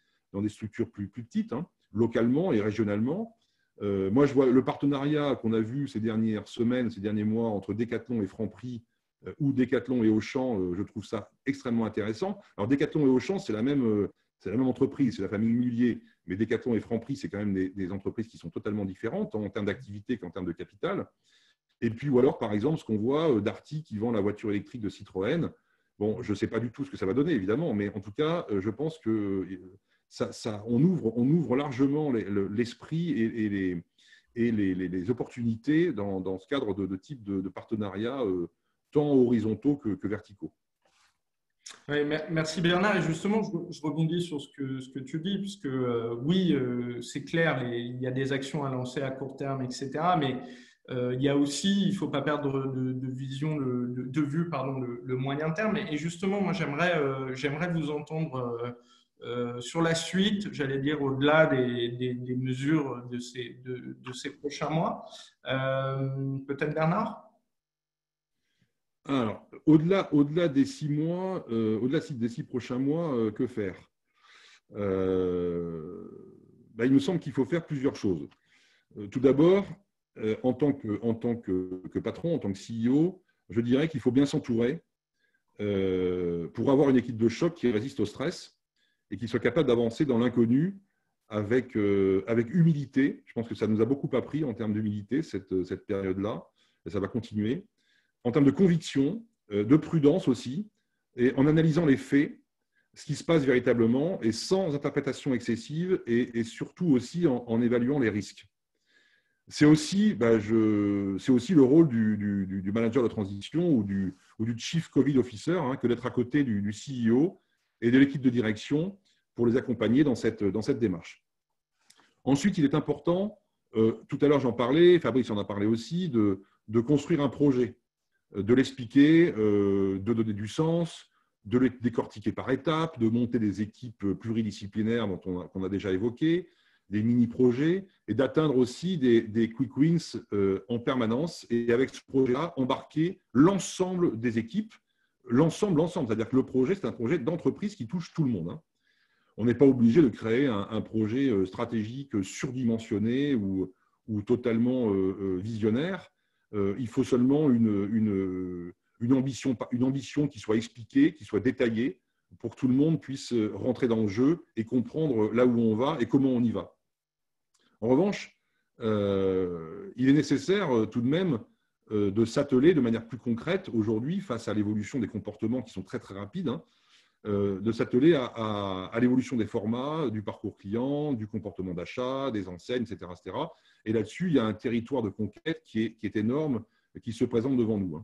structures plus petites, hein, localement et régionalement. Moi, je vois le partenariat qu'on a vu ces dernières semaines, ces derniers mois entre Decathlon et Franprix ou Decathlon et Auchan, je trouve ça extrêmement intéressant. Alors, Decathlon et Auchan, c'est la même entreprise, c'est la famille Mullier, mais Decathlon et Franprix, c'est quand même des entreprises qui sont totalement différentes en termes d'activité qu'en termes de capital. Et puis, ou alors, par exemple, ce qu'on voit Darty qui vend la voiture électrique de Citroën. Bon, je ne sais pas du tout ce que ça va donner, évidemment, mais en tout cas, je pense que on ouvre largement l'esprit et les opportunités dans ce cadre de type de partenariat tant horizontaux que verticaux. Oui, merci Bernard. Et justement, je rebondis sur ce que tu dis, puisque oui, c'est clair, il y a des actions à lancer à court terme, etc. Mais il y a aussi, il ne faut pas perdre de vision, de vue, pardon, le moyen terme. Et justement, moi, j'aimerais vous entendre sur la suite, j'allais dire au-delà des mesures de ces prochains mois. Peut-être Bernard? Alors, au-delà des 6 mois, au-delà des 6 prochains mois, que faire? Il me semble qu'il faut faire plusieurs choses. Tout d'abord, en tant que patron, en tant que CEO, je dirais qu'il faut bien s'entourer pour avoir une équipe de choc qui résiste au stress et qui soit capable d'avancer dans l'inconnu avec humilité. Je pense que ça nous a beaucoup appris en termes d'humilité, cette période-là, et ça va continuer. En termes de conviction, de prudence aussi, et en analysant les faits, ce qui se passe véritablement, et sans interprétation excessive, et surtout aussi en évaluant les risques. C'est aussi le rôle du manager de transition ou du chief COVID officer que d'être à côté du CEO et de l'équipe de direction pour les accompagner dans cette démarche. Ensuite, il est important, tout à l'heure j'en parlais, Fabrice en a parlé aussi, de construire un projet, de l'expliquer, de donner du sens, de le décortiquer par étapes, de monter des équipes pluridisciplinaires qu'on a déjà évoquées, des mini-projets, et d'atteindre aussi des quick wins en permanence. Et avec ce projet-là, embarquer l'ensemble des équipes, l'ensemble. C'est-à-dire que le projet, c'est un projet d'entreprise qui touche tout le monde. On n'est pas obligé de créer un projet stratégique surdimensionné ou totalement visionnaire. Il faut seulement une ambition qui soit expliquée, qui soit détaillée, pour que tout le monde puisse rentrer dans le jeu et comprendre là où on va et comment on y va. En revanche, il est nécessaire tout de même de s'atteler de manière plus concrète aujourd'hui face à l'évolution des comportements qui sont très très rapides, de s'atteler à l'évolution des formats, du parcours client, du comportement d'achat, des enseignes, etc., etc. Et là-dessus, il y a un territoire de conquête qui est énorme, qui se présente devant nous.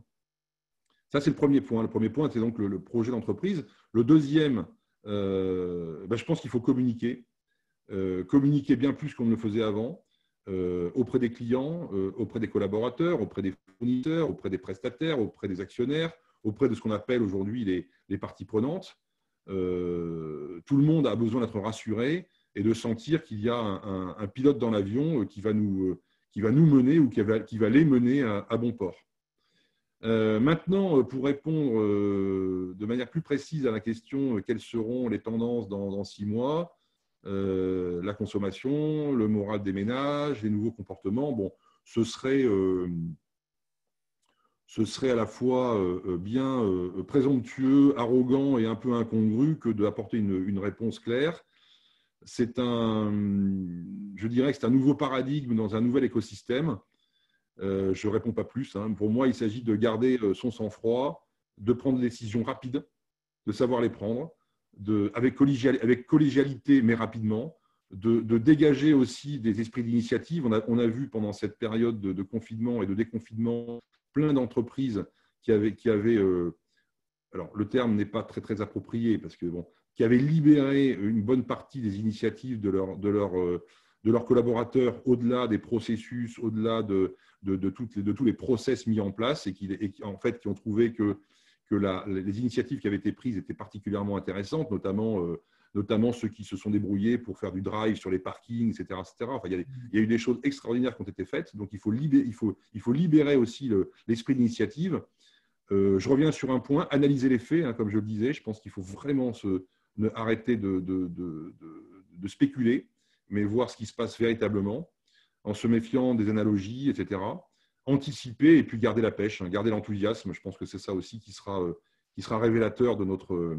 Ça, c'est le premier point. Le premier point, c'est donc le projet d'entreprise. Le deuxième, je pense qu'il faut communiquer bien plus qu'on ne le faisait avant, auprès des clients, auprès des collaborateurs, auprès des fournisseurs, auprès des prestataires, auprès des actionnaires, auprès de ce qu'on appelle aujourd'hui les parties prenantes. Tout le monde a besoin d'être rassuré et de sentir qu'il y a un pilote dans l'avion qui va nous mener ou qui va les mener à bon port. Maintenant, pour répondre de manière plus précise à la question quelles seront les tendances dans 6 mois, la consommation, le moral des ménages, les nouveaux comportements, ce serait à la fois bien présomptueux, arrogant et un peu incongru que d'apporter une réponse claire. Je dirais que c'est un nouveau paradigme dans un nouvel écosystème. Je ne réponds pas plus. Pour moi, il s'agit de garder son sang-froid, de prendre des décisions rapides, de savoir les prendre, avec collégialité, mais rapidement, de dégager aussi des esprits d'initiative. On a vu pendant cette période de confinement et de déconfinement plein d'entreprises qui avaient alors le terme n'est pas très, très approprié, parce que qui avaient libéré une bonne partie des initiatives de leurs collaborateurs au-delà des processus, au-delà de tous les process mis en place et qui ont trouvé que les initiatives qui avaient été prises étaient particulièrement intéressantes, notamment ceux qui se sont débrouillés pour faire du drive sur les parkings, etc. Enfin, il y a eu des choses extraordinaires qui ont été faites, donc il faut libérer aussi l'esprit d'initiative. Je reviens sur un point, analyser les faits, comme je le disais. Je pense qu'il faut vraiment arrêter de spéculer, mais voir ce qui se passe véritablement, en se méfiant des analogies, etc. Anticiper et puis garder la pêche, garder l'enthousiasme. Je pense que c'est ça aussi qui sera révélateur de notre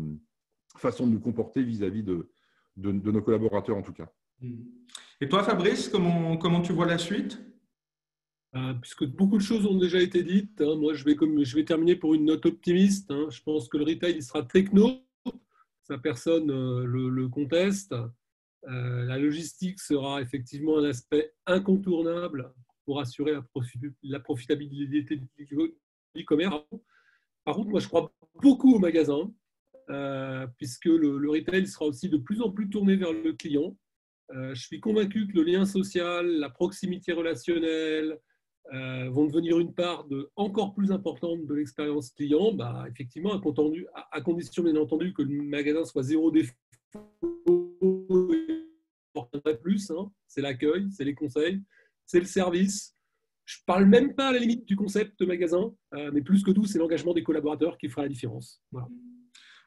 façon de nous comporter vis-à-vis de nos collaborateurs, en tout cas. Et toi, Fabrice, comment tu vois la suite ? Puisque beaucoup de choses ont déjà été dites, moi je vais terminer pour une note optimiste. Je pense que le retail il sera techno, ça personne le conteste. La logistique sera effectivement un aspect incontournable pour assurer la profitabilité de l'e-commerce. Par contre, moi, je crois beaucoup au magasin, puisque le retail sera aussi de plus en plus tourné vers le client. Je suis convaincu que le lien social, la proximité relationnelle vont devenir une part encore plus importante de l'expérience client. Effectivement, à condition bien entendu que le magasin soit zéro défaut, plus, hein, c'est l'accueil, c'est les conseils, c'est le service. Je ne parle même pas à la limite du concept de magasin, mais plus que tout, c'est l'engagement des collaborateurs qui fera la différence. Voilà.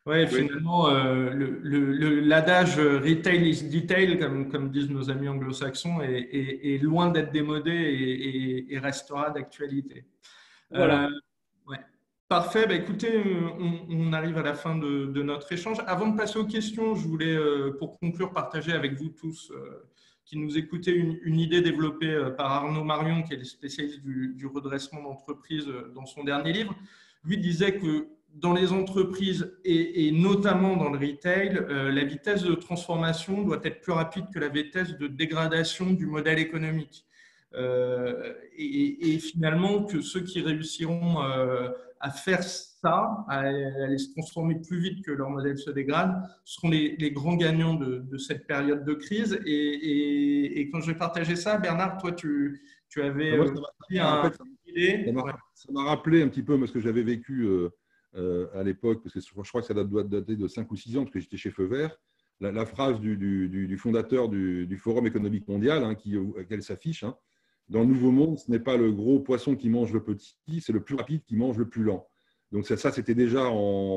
Ouais, finalement, l'adage retail is detail, comme disent nos amis anglo-saxons, est loin d'être démodé et restera d'actualité. Voilà. Ouais. Parfait. Écoutez, on arrive à la fin de notre échange. Avant de passer aux questions, je voulais, pour conclure, partager avec vous tous qui nous écoutez une idée développée par Arnaud Marion, qui est le spécialiste du redressement d'entreprise dans son dernier livre. Lui disait que dans les entreprises et notamment dans le retail, la vitesse de transformation doit être plus rapide que la vitesse de dégradation du modèle économique. Et finalement, que ceux qui réussiront à faire ça, à aller se transformer plus vite que leur modèle se dégrade, seront les grands gagnants de cette période de crise. Et quand je vais partager ça, Bernard, toi, tu avais idée. Ça m'a rappelé un petit peu ce que j'avais vécu à l'époque, parce que je crois que ça doit dater de 5 ou 6 ans, parce que j'étais chez Feu Vert. La phrase du fondateur du Forum économique mondial, auquel s'affiche, dans le Nouveau Monde, ce n'est pas le gros poisson qui mange le petit, c'est le plus rapide qui mange le plus lent. Donc ça c'était déjà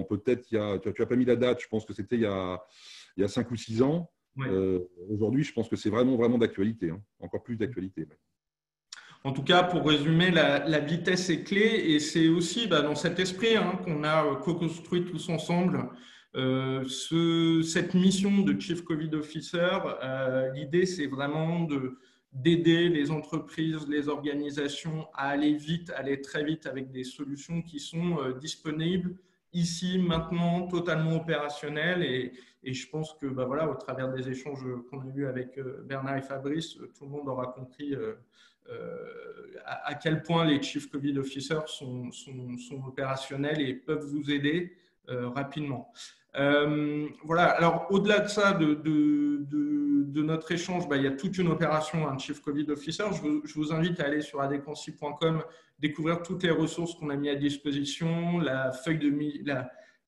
peut-être, tu n'as pas mis la date, je pense que c'était il y a 5 ou 6 ans. Ouais. Aujourd'hui, je pense que c'est vraiment d'actualité, encore plus d'actualité. En tout cas, pour résumer, la vitesse est clé et c'est aussi dans cet esprit qu'on a co-construit tous ensemble cette mission de Chief COVID Officer. L'idée, c'est vraiment d'aider les entreprises, les organisations à aller vite, aller très vite avec des solutions qui sont disponibles ici, maintenant, totalement opérationnelles. Et je pense que au travers des échanges qu'on a eus avec Bernard et Fabrice, tout le monde aura compris à quel point les Chief COVID Officers sont opérationnels et peuvent vous aider rapidement. Voilà. Alors, au-delà de ça, de notre échange, il y a toute une opération, un Chief COVID Officer. Je vous invite à aller sur adconci.com, découvrir toutes les ressources qu'on a mis à disposition, la feuille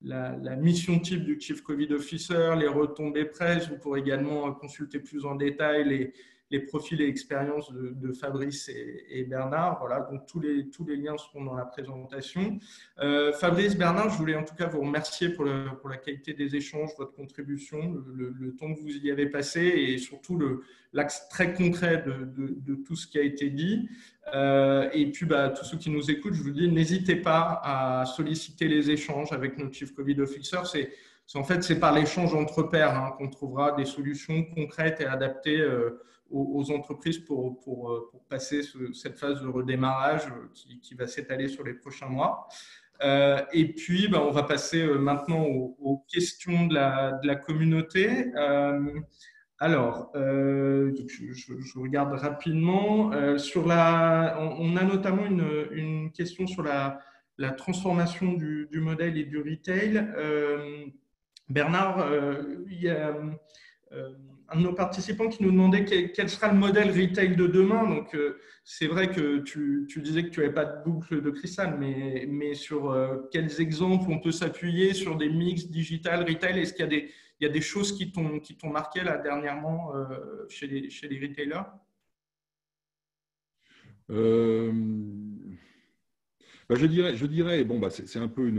la mission type du Chief COVID Officer, les retombées presse. Vous pourrez également consulter plus en détail les profils et expériences de Fabrice et Bernard. Voilà, donc tous les liens seront dans la présentation. Fabrice, Bernard, je voulais en tout cas vous remercier pour la qualité des échanges, votre contribution, le temps que vous y avez passé et surtout l'axe très concret de tout ce qui a été dit. Et puis, tous ceux qui nous écoutent, je vous dis, n'hésitez pas à solliciter les échanges avec notre Chief COVID Officer. En fait, c'est par l'échange entre pairs qu'on trouvera des solutions concrètes et adaptées aux entreprises pour passer cette phase de redémarrage qui va s'étaler sur les prochains mois. Et puis, on va passer maintenant aux questions de la communauté. Alors, je regarde rapidement. On a notamment une question sur la transformation du modèle et du retail. Bernard, il y a un de nos participants qui nous demandait quel sera le modèle retail de demain. Donc, c'est vrai que tu disais que tu n'avais pas de boucle de cristal, mais sur quels exemples on peut s'appuyer sur des mix digital, retail? Est-ce qu'il y a des choses qui t'ont marqué là dernièrement chez les retailers? Je dirais c'est un peu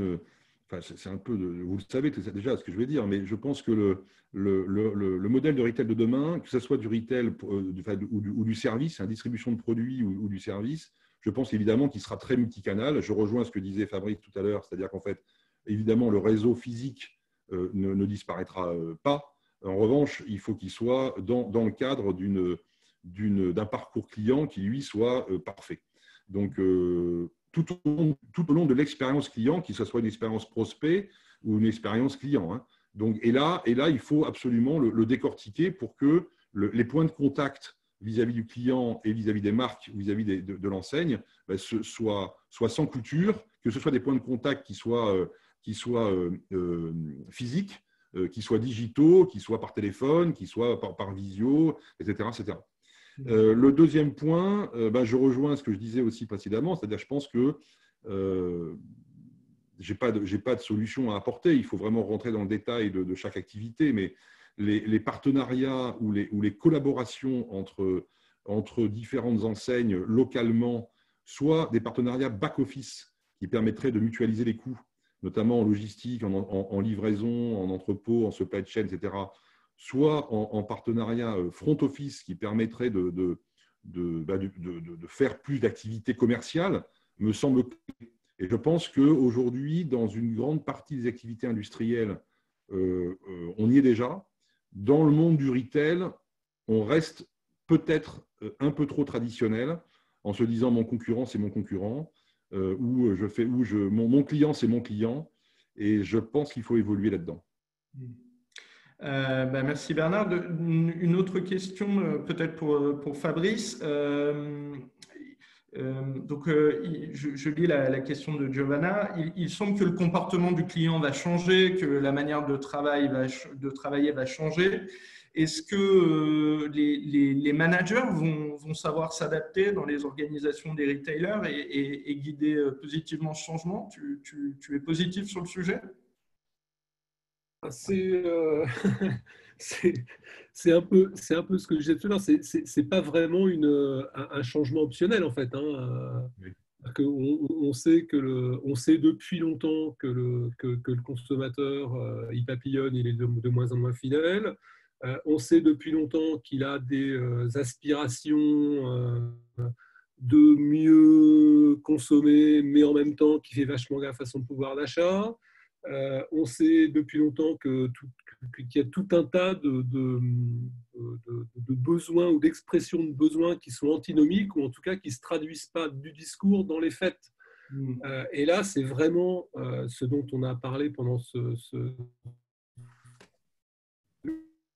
vous le savez déjà ce que je vais dire, mais je pense que le modèle de retail de demain, que ce soit du retail ou du service, distribution de produits ou du service, je pense évidemment qu'il sera très multicanal. Je rejoins ce que disait Fabrice tout à l'heure, c'est-à-dire qu'en fait, évidemment, le réseau physique ne disparaîtra pas. En revanche, il faut qu'il soit dans le cadre d'un parcours client qui, lui, soit parfait. Donc, tout au long de l'expérience client, que ce soit une expérience prospect ou une expérience client. Donc, et là, il faut absolument le décortiquer pour que les points de contact vis-à-vis du client et vis-à-vis des marques, vis-à-vis de l'enseigne, soit sans couture, que ce soit des points de contact qui soient physiques, qui soient digitaux, qui soient par téléphone, qui soient par visio, etc. etc. Le deuxième point, je rejoins ce que je disais aussi précédemment, c'est-à-dire je pense que j'ai pas de solution à apporter. Il faut vraiment rentrer dans le détail de chaque activité, mais les partenariats ou les collaborations entre différentes enseignes localement, soit des partenariats back-office qui permettraient de mutualiser les coûts, notamment en logistique, en livraison, en entrepôt, en supply chain, etc., soit en partenariat front-office qui permettrait de faire plus d'activités commerciales, me semble clé. Et je pense qu'aujourd'hui, dans une grande partie des activités industrielles, on y est déjà. Dans le monde du retail, on reste peut-être un peu trop traditionnel en se disant mon concurrent, c'est mon concurrent, mon client, c'est mon client. Et je pense qu'il faut évoluer là-dedans. Merci Bernard. Une autre question peut-être pour Fabrice. Je lis la question de Giovanna. Il semble que le comportement du client va changer, que la manière de travailler va changer. Est-ce que les managers vont savoir s'adapter dans les organisations des retailers et guider positivement ce changement? Tu es positif sur le sujet? C'est un peu ce que je disais tout à l'heure. C'est pas vraiment un changement optionnel en fait. Oui. On sait on sait depuis longtemps que le consommateur il papillonne, il est de moins en moins fidèle. On sait depuis longtemps qu'il a des aspirations de mieux consommer, mais en même temps qu'il fait vachement gaffe à son pouvoir d'achat. On sait depuis longtemps qu'il y a tout un tas de besoins ou d'expressions de besoins qui sont antinomiques ou en tout cas qui ne se traduisent pas du discours dans les faits. Et là, c'est vraiment ce dont on a parlé pendant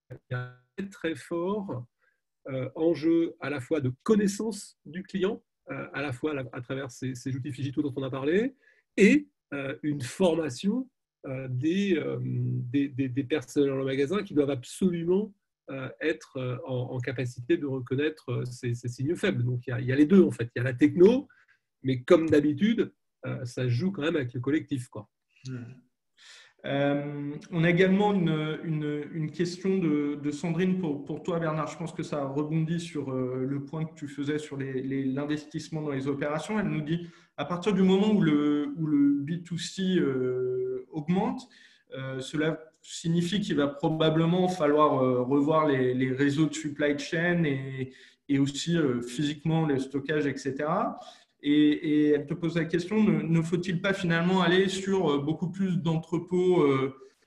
il y a un très fort enjeu à la fois de connaissance du client, à la fois à travers ces outils digitaux dont on a parlé, et une formation des personnels dans le magasin qui doivent absolument être en capacité de reconnaître ces signaux faibles. Donc il y a les deux en fait. Il y a la techno, mais comme d'habitude, ça joue quand même avec le collectif, quoi. On a également une question de Sandrine pour toi, Bernard. Je pense que ça rebondit sur le point que tu faisais sur l'investissement dans les opérations. Elle nous dit, à partir du moment où le B2C augmente, cela signifie qu'il va probablement falloir revoir les réseaux de supply chain et aussi physiquement les stockages, etc. Et elle te pose la question, ne faut-il pas finalement aller sur beaucoup plus d'entrepôts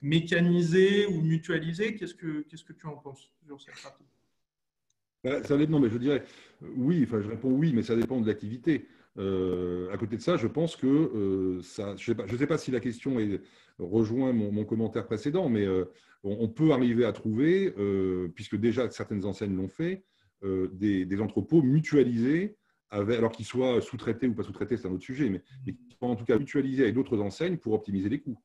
mécanisés ou mutualisés? Qu'est-ce que tu en penses sur cette partie? Ça dépend, mais je dirais oui, je réponds oui, mais ça dépend de l'activité. À côté de ça, je pense que je ne sais pas si la question rejoint mon commentaire précédent, mais on peut arriver à trouver, puisque déjà certaines enseignes l'ont fait, des entrepôts mutualisés, alors qu'ils soient sous-traités ou pas sous-traités, c'est un autre sujet, mais qui soient en tout cas mutualisés avec d'autres enseignes pour optimiser les coûts.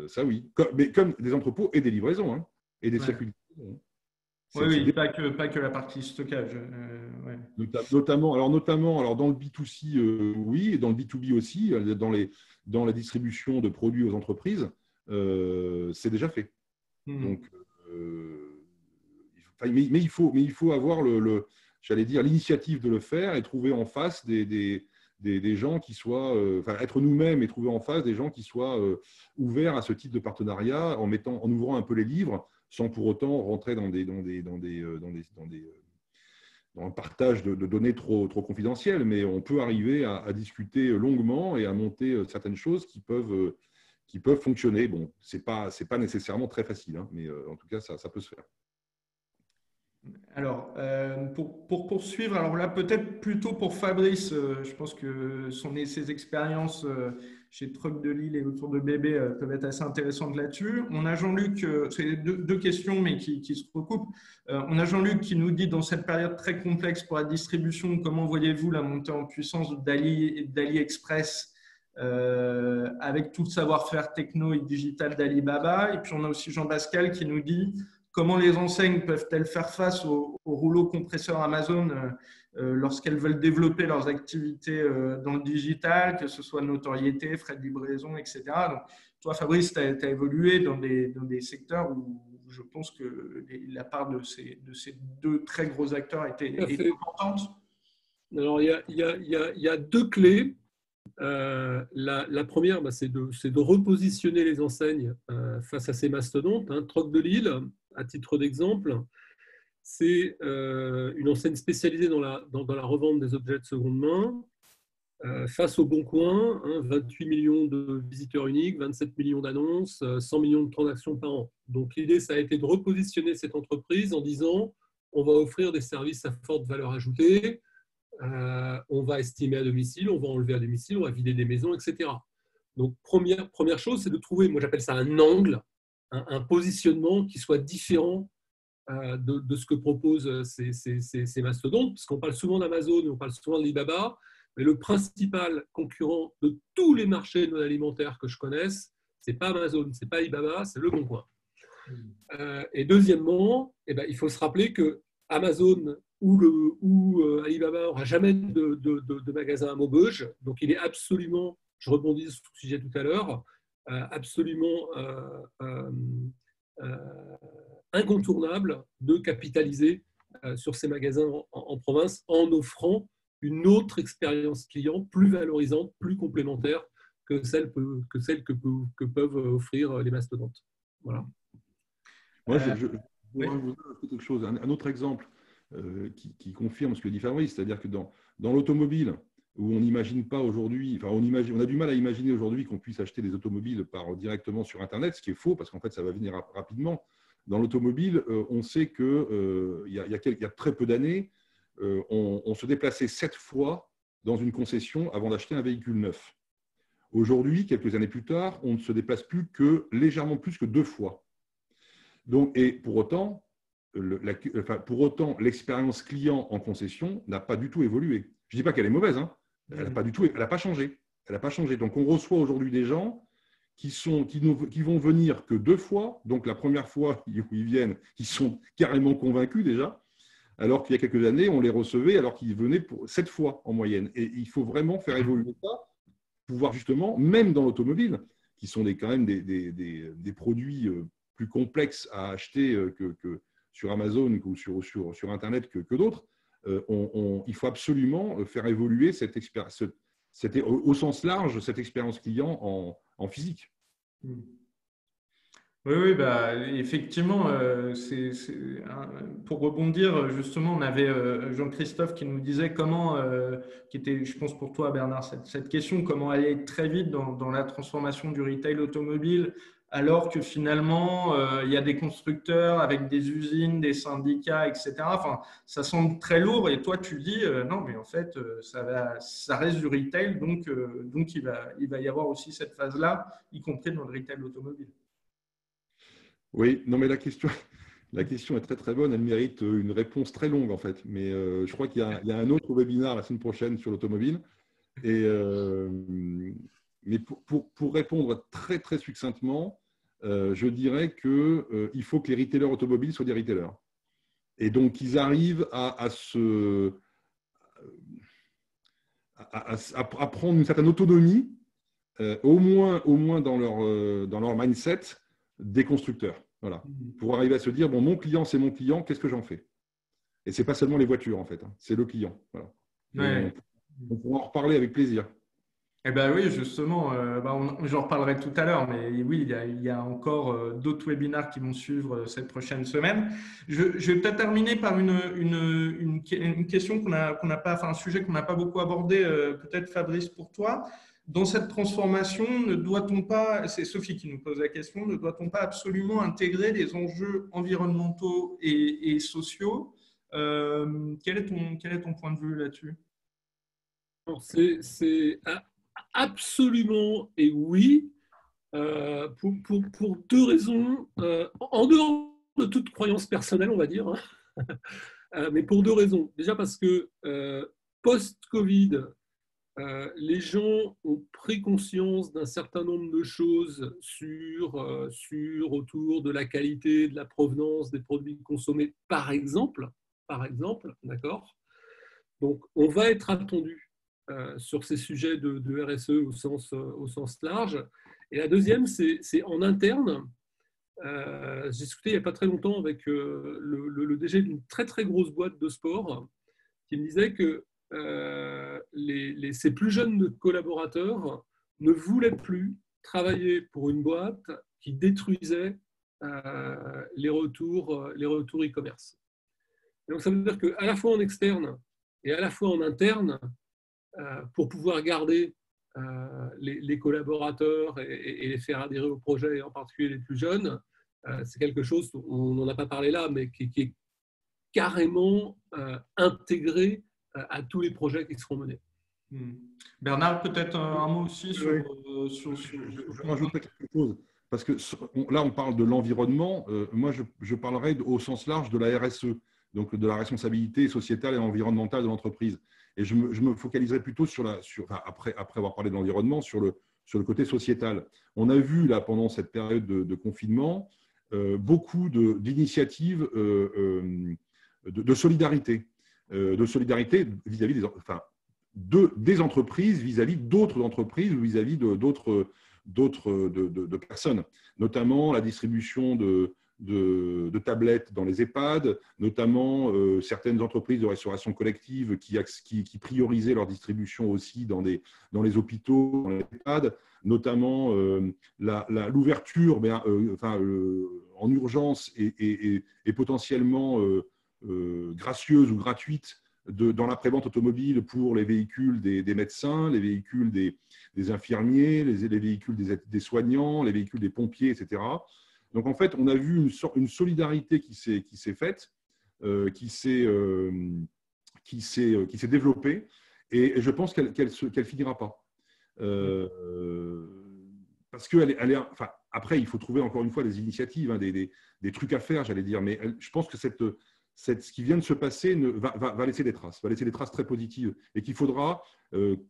Ça oui, mais comme des entrepôts et des livraisons, hein, et des circuits de livraison. Oui, pas que la partie stockage. Ouais. Notamment dans le B2C, oui, et dans le B2B aussi, dans la distribution de produits aux entreprises, c'est déjà fait. Donc, mais il faut avoir j'allais dire, l'initiative de le faire et trouver en face des gens qui soient, être nous-mêmes et trouver en face des gens qui soient ouverts à ce type de partenariat en ouvrant un peu les livres, sans pour autant rentrer dans un partage de données trop confidentielles, mais on peut arriver à discuter longuement et à monter certaines choses qui peuvent fonctionner. Bon, c'est pas nécessairement très facile, hein, mais en tout cas, ça peut se faire. Alors, pour poursuivre, alors là, peut-être plutôt pour Fabrice, je pense que ses expériences chez Truck de Lille et autour de Bébé peuvent être assez intéressantes là-dessus. On a Jean-Luc, c'est deux questions, mais qui se recoupent. On a Jean-Luc qui nous dit, dans cette période très complexe pour la distribution, comment voyez-vous la montée en puissance d'AliExpress avec tout le savoir-faire techno et digital d'Alibaba? Et puis, on a aussi Jean-Pascal qui nous dit, comment les enseignes peuvent-elles faire face au rouleau compresseur Amazon lorsqu'elles veulent développer leurs activités dans le digital, que ce soit notoriété, frais de livraison, etc. Donc, toi, Fabrice, tu as évolué dans des secteurs où je pense que la part de ces deux très gros acteurs est importante. Alors, il y a deux clés. La première, c'est de repositionner les enseignes face à ces mastodontes. Troc de Lille, à titre d'exemple, c'est une enseigne spécialisée dans la revente des objets de seconde main. Face au Bon Coin, 28 millions de visiteurs uniques, 27 millions d'annonces, 100 millions de transactions par an. Donc l'idée, ça a été de repositionner cette entreprise en disant on va offrir des services à forte valeur ajoutée, on va estimer à domicile, on va enlever à domicile, on va vider des maisons, etc. Donc première chose, c'est de trouver, moi j'appelle ça un angle, un positionnement qui soit différent de ce que proposent ces mastodontes, parce qu'on parle souvent d'Amazon, on parle souvent d'Alibaba, mais le principal concurrent de tous les marchés non alimentaires que je connaisse, ce n'est pas Amazon, ce n'est pas Alibaba, c'est Le Bon Coin. Et deuxièmement, il faut se rappeler que Amazon ou Alibaba n'aura jamais de magasin à Maubeuge, donc il est absolument, je rebondis sur le sujet tout à l'heure, absolument incontournable de capitaliser sur ces magasins en province en offrant une autre expérience client plus valorisante, plus complémentaire que celle que peuvent offrir les mastodontes. Voilà. Moi, je voudrais vous ajouter quelque chose. Un autre exemple qui confirme ce que dit Fabrice, c'est-à-dire que dans l'automobile, où on n'imagine pas aujourd'hui, enfin on a du mal à imaginer aujourd'hui qu'on puisse acheter des automobiles directement sur Internet, ce qui est faux parce qu'en fait ça va venir rapidement. Dans l'automobile, on sait qu'il y a très peu d'années, on se déplaçait 7 fois dans une concession avant d'acheter un véhicule neuf. Aujourd'hui, quelques années plus tard, on ne se déplace plus que légèrement plus que 2 fois. Donc, et pour autant, l'expérience client en concession n'a pas du tout évolué. Je ne dis pas qu'elle est mauvaise, hein. Elle n'a pas changé. Elle n'a pas changé. Donc, on reçoit aujourd'hui des gens qui vont venir que 2 fois. Donc, la première fois où ils viennent, ils sont carrément convaincus déjà. Alors qu'il y a quelques années, on les recevait alors qu'ils venaient pour 7 fois en moyenne. Et il faut vraiment faire évoluer ça, pouvoir justement, même dans l'automobile, qui sont quand même des produits plus complexes à acheter que sur Amazon ou sur Internet que d'autres, il faut absolument faire évoluer cette expérience, au sens large, cette expérience client en physique. Oui, effectivement, pour rebondir, justement, on avait Jean-Christophe qui nous disait qui était, je pense pour toi Bernard, cette question, comment aller très vite dans la transformation du retail automobile, alors que finalement, il y a des constructeurs avec des usines, des syndicats, etc. Enfin, ça semble très lourd et toi, tu dis, non, mais en fait, ça reste du retail, donc il va y avoir aussi cette phase-là, y compris dans le retail automobile. Oui, non, mais la question est très très bonne. Elle mérite une réponse très longue en fait. Mais je crois qu'il y a un autre webinaire la semaine prochaine sur l'automobile. Mais pour répondre très très succinctement, je dirais qu'il faut que les retailers automobiles soient des retailers. Et donc qu'ils arrivent à prendre une certaine autonomie, au moins dans leur mindset des constructeurs. Voilà. Pour arriver à se dire, bon, mon client, c'est mon client, qu'est-ce que j'en fais? Et ce n'est pas seulement les voitures, en fait, hein, c'est le client. Voilà. Ouais. On pourra en reparler avec plaisir. Eh ben oui, justement, j'en reparlerai tout à l'heure, mais oui, il y a encore d'autres webinaires qui vont suivre cette prochaine semaine. Je vais peut-être terminer par une question qu'on n'a pas, enfin un sujet qu'on n'a pas beaucoup abordé, peut-être Fabrice pour toi. Dans cette transformation, ne doit-on pas, c'est Sophie qui nous pose la question, ne doit-on pas absolument intégrer les enjeux environnementaux et sociaux Quel est ton point de vue là-dessus? C'est absolument et oui, pour deux raisons, en dehors de toute croyance personnelle, on va dire, hein, mais pour deux raisons. Déjà parce que post-Covid, les gens ont pris conscience d'un certain nombre de choses autour de la qualité, de la provenance des produits consommés, par exemple, d'accord. Donc, on va être attendu sur ces sujets de RSE au sens large. Et la deuxième, c'est en interne. J'ai discuté il n'y a pas très longtemps avec le DG d'une très très grosse boîte de sport qui me disait que ses plus jeunes collaborateurs ne voulaient plus travailler pour une boîte qui détruisait les retours e-commerce. Donc ça veut dire qu'à la fois en externe et à la fois en interne, pour pouvoir garder les collaborateurs et les faire adhérer au projet, et en particulier les plus jeunes, c'est quelque chose, on n'en a pas parlé là, mais qui est carrément intégré à tous les projets qui seront menés. Bernard, peut-être un mot aussi sur... Je rajouterais quelque chose, parce que là, on parle de l'environnement. Moi, je parlerai au sens large de la RSE, donc de la responsabilité sociétale et environnementale de l'entreprise. Et je me focaliserai plutôt après avoir parlé de l'environnement, sur le côté sociétal. On a vu, là, pendant cette période de confinement, beaucoup d'initiatives de solidarité vis-à-vis des entreprises, vis-à-vis d'autres entreprises ou vis-à-vis d'autres personnes, notamment la distribution de tablettes dans les EHPAD, notamment certaines entreprises de restauration collective qui priorisaient leur distribution aussi dans les hôpitaux, dans les EHPAD, notamment l'ouverture en urgence et potentiellement gracieuse ou gratuite dans la prévente automobile pour les véhicules des médecins, les véhicules des infirmiers, les véhicules des soignants, les véhicules des pompiers, etc. Donc, en fait, on a vu une solidarité qui s'est faite, qui s'est développée, et je pense qu'elle finira pas. Parce que après, il faut trouver encore une fois des initiatives, hein, des trucs à faire, j'allais dire, mais je pense que ce qui vient de se passer va laisser des traces très positives, et qu'il faudra,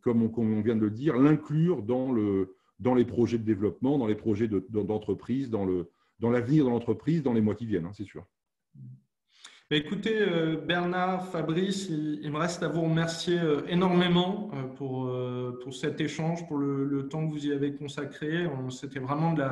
comme on vient de le dire, l'inclure dans les projets de développement, dans les projets d'entreprise, dans l'avenir de l'entreprise, dans les mois qui viennent, hein, c'est sûr. Écoutez, Bernard, Fabrice, il me reste à vous remercier énormément pour cet échange, pour le temps que vous y avez consacré. C'était vraiment de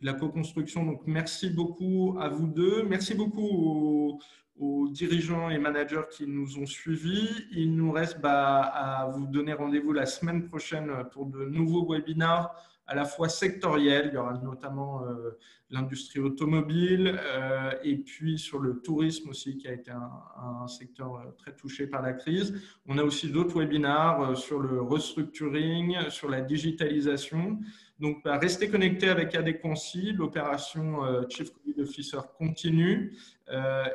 la co-construction. Donc, merci beaucoup à vous deux. Merci beaucoup aux dirigeants et managers qui nous ont suivis. Il nous reste à vous donner rendez-vous la semaine prochaine pour de nouveaux webinars à la fois sectoriels. Il y aura notamment l'industrie automobile et puis sur le tourisme aussi, qui a été un secteur très touché par la crise. On a aussi d'autres webinars sur le restructuring, sur la digitalisation. Donc, restez connectés avec Adéquancy. L'opération Chief Covid Officer continue.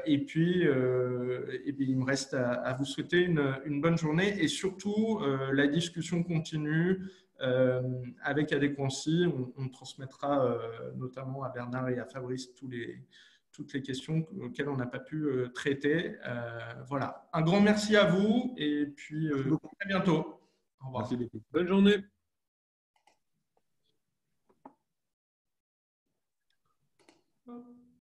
Et puis, il me reste à vous souhaiter une bonne journée, et surtout, la discussion continue avec Adéquancy. On transmettra notamment à Bernard et à Fabrice toutes les questions auxquelles on n'a pas pu traiter. Voilà. Un grand merci à vous, et puis à très bientôt. Au revoir. Merci beaucoup. Bonne journée. Hop.